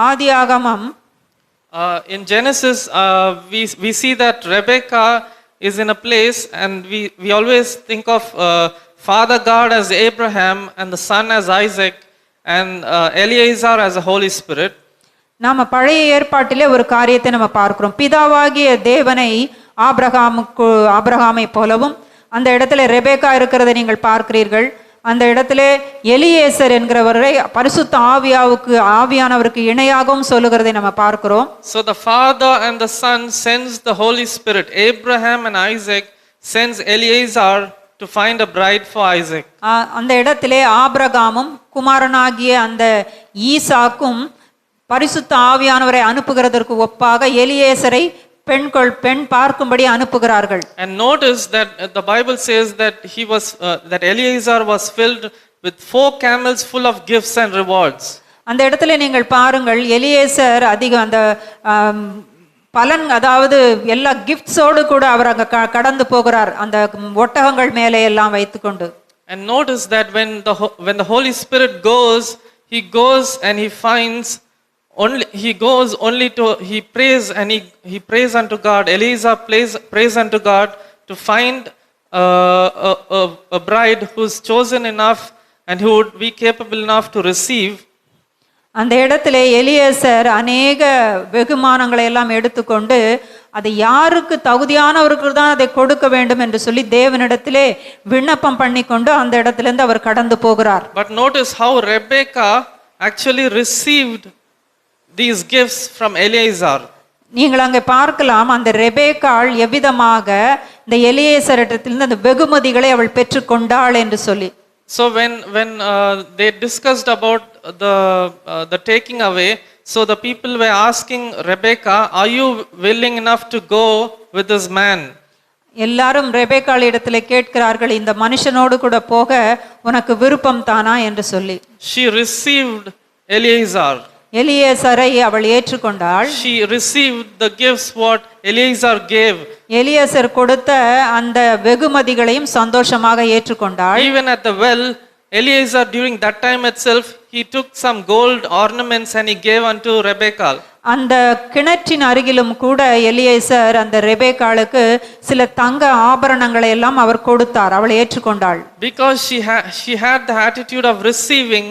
ஆதியாகமம். In Genesis, we see that Rebekah is in a place, and we always think of Father God as Abraham and the son as Isaac and Eliezer as the Holy Spirit. நாம பழைய ஏற்பாட்டிலே ஒரு காரியத்தை நம்ம பார்க்கிறோம். பிதாவாகிய தேவனை ஆபிரகாமை போலவும் அந்த இடத்துல ரெபேக்கா இருக்கிறதை நீங்கள் பார்க்கிறீர்கள். அந்த இடத்துல எலியேசர் என்கிறவரை பரிசுத்த ஆவியானவருக்கு இணையாகவும் சொல்லுகிறதை நம்ம பார்க்கிறோம். So the Father and the Son sends the Holy Spirit. Abraham and Isaac sends Eliezer to find a bride for Isaac. அந்த இடத்திலே ஆபிரகாமும் குமாரனாகிய அந்த ஈசாக்கும் பரிசுத்த ஆவியானவரை அனுப்புகிறதற்கு ஒப்பாக எலியேசரை பெண் பார்க்கும்படி அனுப்புகிறார்கள். And notice that the Bible says that that Eliezer was filled with 4 camels full of gifts and rewards. அந்த இடத்துல நீங்கள் பாருங்கள், எலியேசர் அந்த பலன், அதாவது எல்லா கிஃப்ட்ஸோடு கூட அவர் அங்க கடந்து போகிறார் அந்த ஒட்டகங்கள் மேலே எல்லாம் வைத்துக்கொண்டு. And notice that when the Holy Spirit goes, he goes and he finds he prays and he prays unto God. Eliezer prays unto God to find a bride who's chosen enough and who would be capable enough to receive. அந்த இடத்திலே எலியேசர் அநேக வெகுமானங்களை எல்லாம் எடுத்துக்கொண்டு அதை யாருக்கு தகுதியானவருக்கு தான் அதை கொடுக்க வேண்டும் என்று சொல்லி தேவனிடத்திலே விண்ணப்பம் பண்ணிக்கொண்டு அந்த இடத்திலிருந்து அவர் கடந்து போகிறார். But notice how Rebecca actually received these gifts from Eliezer. நீங்கள் அங்கே பார்க்கலாம் அந்த ரெபேக்காள் எவ்விதமாக இந்த எலியேசரிடத்திலிருந்து அந்த வெகுமதிகளை அவள் பெற்றுக்கொண்டாள் என்று சொல்லி. So when they discussed about the taking away, so the people were asking Rebecca, are you willing enough to go with this man? எல்லாரும் ரெபேக்காள் இடத்திலே கேட்கிறார்கள், இந்த மனுஷனோடு கூட போக உனக்கு விருப்பம் தானா என்று சொல்லி. She received Eliezer. எலியேசரை அவள் ஏற்றுக்கொண்டாள். She received the gifts what Eliezer gave. Eliezer கொடுத்த அந்த வெகுமதிகளையும் சந்தோஷமாக ஏற்றுக்கொண்டாள். Even at the well, Eliezer during that time itself, he took some gold ornaments and he gave unto Rebecca. அந்த கிணற்றின் அருகிலும் கூட எலியேசர் அந்த ரெபேக்காளுக்கு சில தங்க ஆபரணங்களை எல்லாம் அவர் கொடுத்தார், அவள் ஏற்றுக்கொண்டாள். Because she had the attitude of receiving,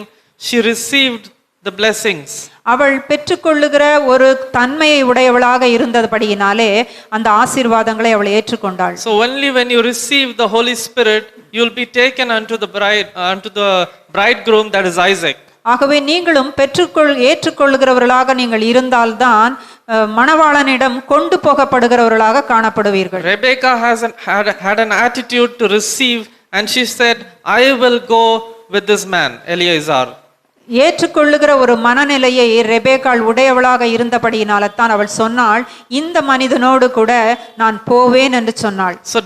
she received the blessings. அவள் பெற்றுக்கொள்ளுகிற ஒரு தன்மையை உடையவளாக இருந்தபடியினாலே அந்த ஆசீர்வாதங்களை அவள் ஏற்றுக்கொண்டாள். So only when you receive the Holy Spirit, you will be taken unto the bridegroom, that is Isaac. ஆகவே நீங்களும் ஏற்றுக்கொள்ளுகிறவர்களாக நீங்கள் இருந்தால்தான் மணவாளனிடம் கொண்டு போகப்படுகிறவர்களாக காணப்படுவீர்கள். Rebecca had an attitude to receive, and she said, I will go with this man, Eliezer. ஏற்றுக்கொள்ளுகிற ஒரு மனநிலையை ரெபேக்காள் உடையவளாக இருந்தபடியினால தான் அவள் சொன்னாள், இந்த மனிதனோடு கூட நான் போவேன் என்று சொன்னாள். So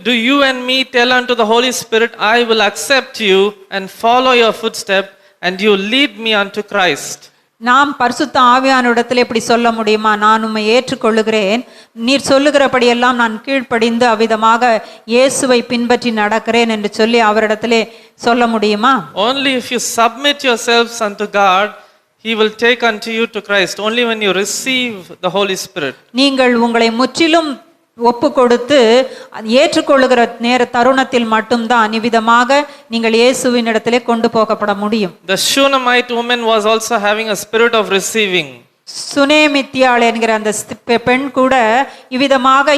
do you and me tell unto the Holy Spirit, I will accept you and follow your footstep, and you lead me unto Christ. நாம் பரிசுத்த ஆவியானவரிடத்தில் இப்படி சொல்ல முடியுமா, நான் உம்மை ஏற்றுக்கொள்ளுகிறேன், நீர் சொல்லுகிறபடியெல்லாம் நான் கீழ்ப்படிந்து அவ்விதமாக இயேசுவை பின்பற்றி நடக்கிறேன் என்று சொல்லி அவரிடத்திலே சொல்ல முடியுமா? Only if you submit yourselves unto God, he will take unto you to Christ. Only when you receive the Holy Spirit. நீங்கள் உங்களை முற்றிலும் ஒப்பு கொடுத்து ஏற்றுக்கொள்ளுகிற தருணத்தில் மட்டும்தான் இவ்விதமாக நீங்கள் இயேசுவின் இடத்திலே கொண்டு போகப்பட முடியும். The Shunammite woman was also having a spirit of receiving. சுனேமித்தியாள் என்கிற அந்த பெண் கூட இவ்விதமாக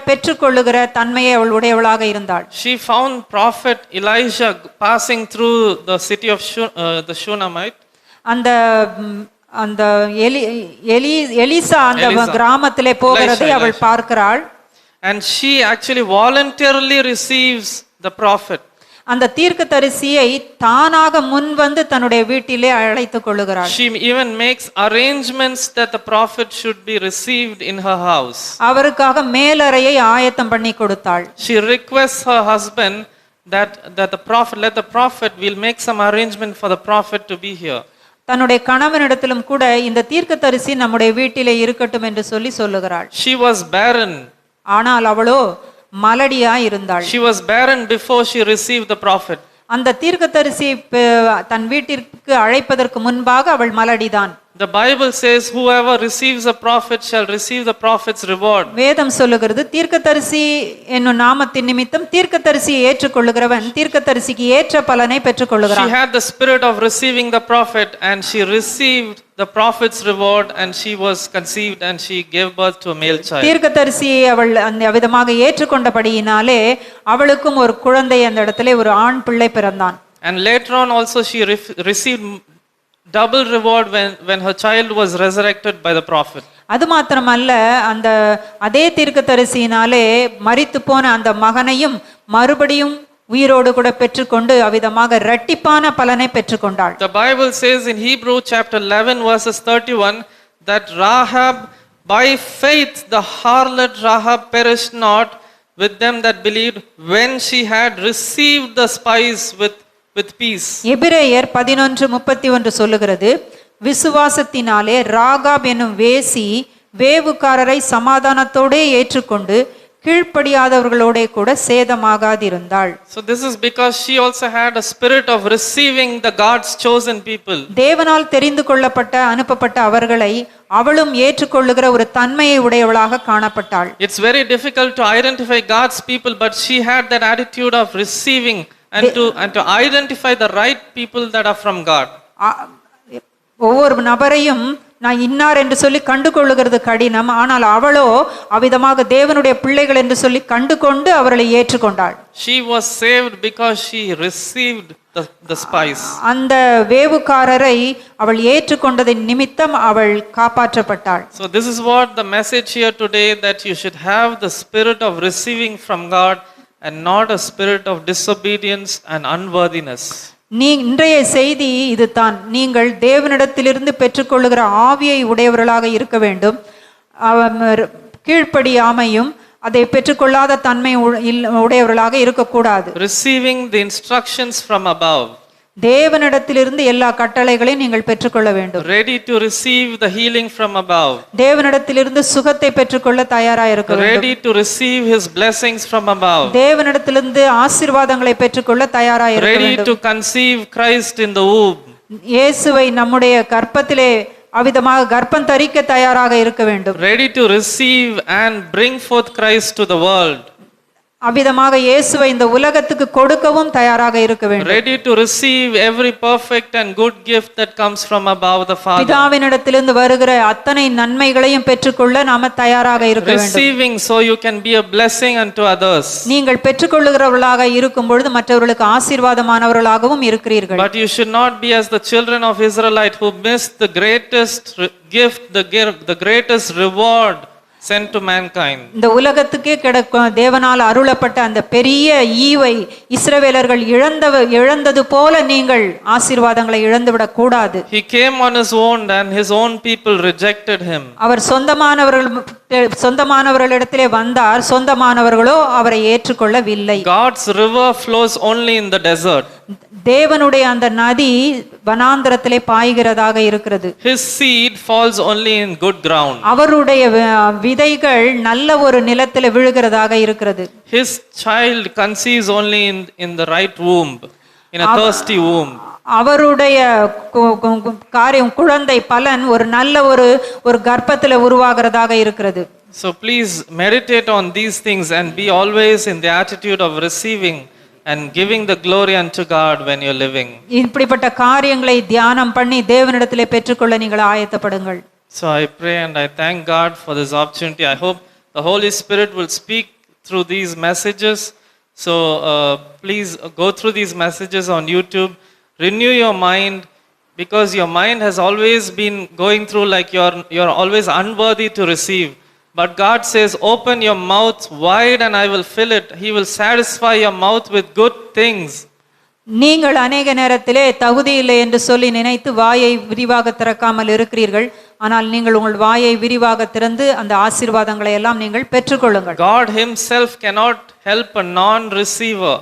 பெற்றுக்கொள்ளுகிற தன்மையை அவள் உடையவளாக இருந்தாள். She found prophet Elijah passing through the city of the Shunammite. அந்த எலிசா அந்த கிராமத்திலே போகிறதை அவள் பார்க்கிறாள். And she actually voluntarily receives the prophet. அந்த தீர்க்கதரிசியை தானாக முன் வந்து தன்னுடைய வீட்டிலே அழைத்துக் கொள்ளுகிறாள். She even makes arrangements that the prophet should be received in her house. அவருக்காக மேலறையை ஆயத்தம் பண்ணி கொடுத்தாள். She requests her husband that let the prophet will make some arrangement for the prophet to be here. தன்னுடைய கணவனிடத்திலும் கூட இந்த தீர்க்கதரிசி நம்முடைய வீட்டிலே இருக்கட்டும் என்று சொல்லுகிறாள். She was barren. ஆனால் அவளோ மலடியாய் இருந்தாள். She was barren before she received the prophet. அந்த தீர்க்கதரிசி தன் வீட்டிற்கு அழைப்பதற்கு முன்பாக அவள் மலடிதான். The Bible says whoever receives a prophet shall receive the prophet's reward. வேதம் சொல்லுகிறது தீர்க்கதரிசி என்னும் நாமத்தின் நிமித்தம் தீர்க்கதரிசியை ஏற்றுக்கொள்ளுகிறவன் தீர்க்கதரிசிக்கு ஏற்ற பலனை பெற்றுக்கொள்ளுகிறான். She had the spirit of receiving the prophet, and she received the prophet's reward, and she was conceived and she gave birth to a male child. தீர்க்கதரிசியை அவள் அந்த விதமாக ஏற்றுக்கொண்டபடியினாலே அவளுக்கும் ஒரு குழந்தை அந்த இடத்திலே ஒரு ஆண் பிள்ளை பிறந்தான். And later on also she received double reward when her child was resurrected by the prophet. அது மாத்திரமல்ல, அந்த அதே தீர்க்கதரிசியினாலே மரித்து போன அந்த மகனையும் மறுபடியும் உயிரோடு கூட பெற்றுக்கொண்டு அவ்விதமாக இரட்டிப்பான பலனை பெற்றுக்கொண்டாள். The Bible says in Hebrew chapter 11 verses 31 that Rahab, by faith the harlot Rahab perished not with them that believed, when she had received the spies with peace. எபிரேயர் 11:31 சொல்லுகிறது, விசுவாசத்தினாலே ராகாப் என்னும் வேசி வேவுக்காரரை சமாதானத்தோடே ஏற்றுக்கொண்டு கீழ்ப்படியாதவர்களோடே கூட சேதமாகாதிருந்தாள். So this is because she also had a spirit of receiving the God's chosen people. தேவனால் தெரிந்து கொள்ளப்பட்ட அனுப்பப்பட்ட அவர்களை அவளும் ஏற்றுக்கொள்ளுகிற ஒரு தன்மையை உடையவளாக காணப்பட்டாள். It's very difficult to identify God's people, but she had that attitude of receiving and to identify the right people that are from God. ஒவ்வொரு நபரையும் நான் இன்னார் என்று சொல்லி கண்டு கொள்ளுகிறது கடினம். ஆனால் அவளோ அவ்விதமாக தேவனுடைய பிள்ளைகள் என்று சொல்லி கண்டு கொண்டு அவர்களை ஏற்றுக்கொண்டாள். She was saved because she received the spice. அந்த வேவுக்காரரை அவள் ஏற்றுக்கொண்டதின் நிமித்தம் அவள் காப்பாற்றப்பட்டாள். So this is what the message here today, that you should have the spirit of receiving from God and not a spirit of disobedience and unworthiness. இன்றைய செய்தி இதுதான். நீங்கள் தேவனிடத்திலிருந்து பெற்றுக்கொள்ளுகிற ஆவியை உடையவர்களாக இருக்க வேண்டும். கீழ்ப்படியாமையும் அதை பெற்றுக்கொள்ளாத தன்மை உடையவர்களாக இருக்கக்கூடாது. Receiving the instructions from above. தேவனிடத்திலிருந்து எல்லா கட்டளைகளையும் நீங்கள் பெற்றுக்கொள்ள வேண்டும். Ready to receive the healing from above. தேவனிடத்திலிருந்து சுகத்தை பெற்றுக்கொள்ள தயாராக இருக்க வேண்டும். Ready to receive his blessings from above. தேவனிடத்திலிருந்து ஆசீர்வாதங்களை பெற்றுக்கொள்ள தயாராக இருக்க வேண்டும். Ready to conceive Christ in the womb. இயேசுவை நம்முடைய கர்ப்பத்திலே அவிதமாக கர்ப்பம் தரிக்க தயாராக இருக்க வேண்டும். Ready to receive and bring forth Christ to the world. அவ்விதமாக இயேசுவை இந்த உலகத்துக்கு கொடுக்கவும் தயாராக இருக்க வேண்டும். Ready to receive every perfect and good gift that comes from above the Father. பிதாவினிடத்திலிருந்து வருகிற அத்தனை நன்மைகளையும் பெற்றுக்கொள்ள நாம தயாராக இருக்க வேண்டும். Receiving so you can be a blessing unto others. நீங்கள் பெற்றுக்கொள்ளுகிறவர்களாக இருக்கும் பொழுது மற்றவர்களுக்கு ஆசீர்வாதமானவர்களாகவும் இருக்கிறீர்கள். But you should not be as the children of Israelite who missed the greatest gift, the greatest reward sent to mankind. இந்த உலகத்துக்கே கிடைக்கும் தேவனால் அருளப்பட்ட அந்த பெரிய ஈவை இஸ்ரவேலர்கள் இழந்தது போல நீங்கள் ஆசீர்வாதங்களை இழந்துவிடக் கூடாது. He came on his own and his own people rejected him. அவர் சொந்தமானவர்களிடத்திலே வந்தார், சொந்தமானவர்களோ அவரை ஏற்றுக்கொள்ளவில்லை. God's river flows only in the desert. தேவனுடைய அந்த நதி வனாந்தரத்திலே பாய்கிறதாக இருக்கிறது. His seed falls only in good ground. அவருடைய விதைகள் நல்ல ஒரு நிலத்திலே விழுகிறதாக இருக்கிறது. His child conceives only in the right womb, in a thirsty womb. அவருடைய காரியம் குழந்தை பலன் ஒரு நல்ல ஒரு கர்ப்பத்திலே உருவாகிறதாக இருக்கிறது. So please meditate on these things and be always in the attitude of receiving and giving the glory unto God when you're living. இப்படிப்பட்ட காரியங்களை தியானம் பண்ணி தேவனிடத்திலே பெற்றுக்கொள்ள நீங்கள் ஆயத்தப்படுங்கள். So I pray and I thank God for this opportunity. I hope the Holy Spirit will speak through these messages. So please go through these messages on YouTube. Renew your mind, because your mind has always been going through like you're always unworthy to receive. But God says, open your mouth wide and I will fill it. He will satisfy your mouth with good things. நீங்கள் அநேக நேரத்திலே தகுதி இல்லை என்று சொல்லி நினைத்து வாயை விரிவாக திறக்காமல் இருக்கிறீர்கள். ஆனால் நீங்கள் உங்கள் வாயை விரிவாக திறந்து அந்த ஆசீர்வாதங்களை எல்லாம் நீங்கள் பெற்றுக்கொள்ளுங்கள். God himself cannot help a non-receiver.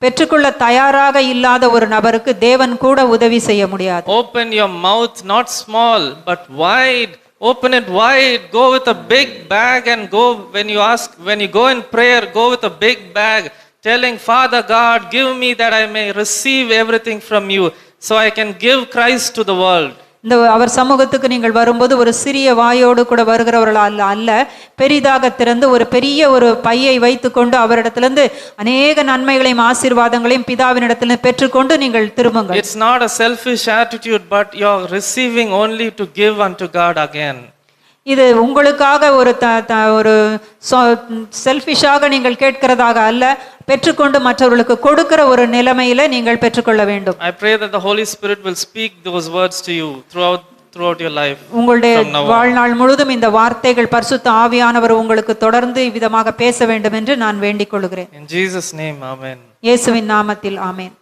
பெற்றுக்கொள்ள தயாராக இல்லாத ஒரு நபருக்கு தேவன் கூட உதவி செய்ய முடியாது. Open your mouth, not small but wide. Open it wide. Go with a big bag and go when you go in prayer, go with a big bag, telling Father God, give me that I may receive everything from you, so I can give Christ to the world. இந்த அவர் சமூகத்துக்கு நீங்கள் வரும்போது ஒரு சிறிய வாயோடு கூட வருகிறவர்கள் அல்ல, பெரிதாக திறந்து ஒரு பெரிய ஒரு பையை வைத்துக்கொண்டு அவரிடத்திலிருந்து அநேக நன்மைகளையும் ஆசீர்வாதங்களையும் பிதாவினிடத்திலிருந்து பெற்றுக்கொண்டு நீங்கள் திரும்புங்கள். It's not a selfish attitude, but you're receiving only to give unto God again. இது உங்களுக்காக ஒரு செல்ஃபிஷாக நீங்கள் கேட்கிறதாக அல்ல, பெற்றுக்கொண்டு மற்றவர்களுக்கு கொடுக்கிற ஒரு நிலைமையில நீங்கள் பெற்றுக்கொள்ள வேண்டும். I pray that the Holy Spirit will speak those words to you throughout your life. உங்களுடைய வாழ்நாள் முழுதும் இந்த வார்த்தைகள் பரிசுத்த ஆவியானவர் உங்களுக்கு தொடர்ந்து விதமாக பேச வேண்டும் என்று நான் வேண்டிக் கொள்கிறேன். In Jesus name, amen. இயேசுவின் நாமத்தில் ஆமென்.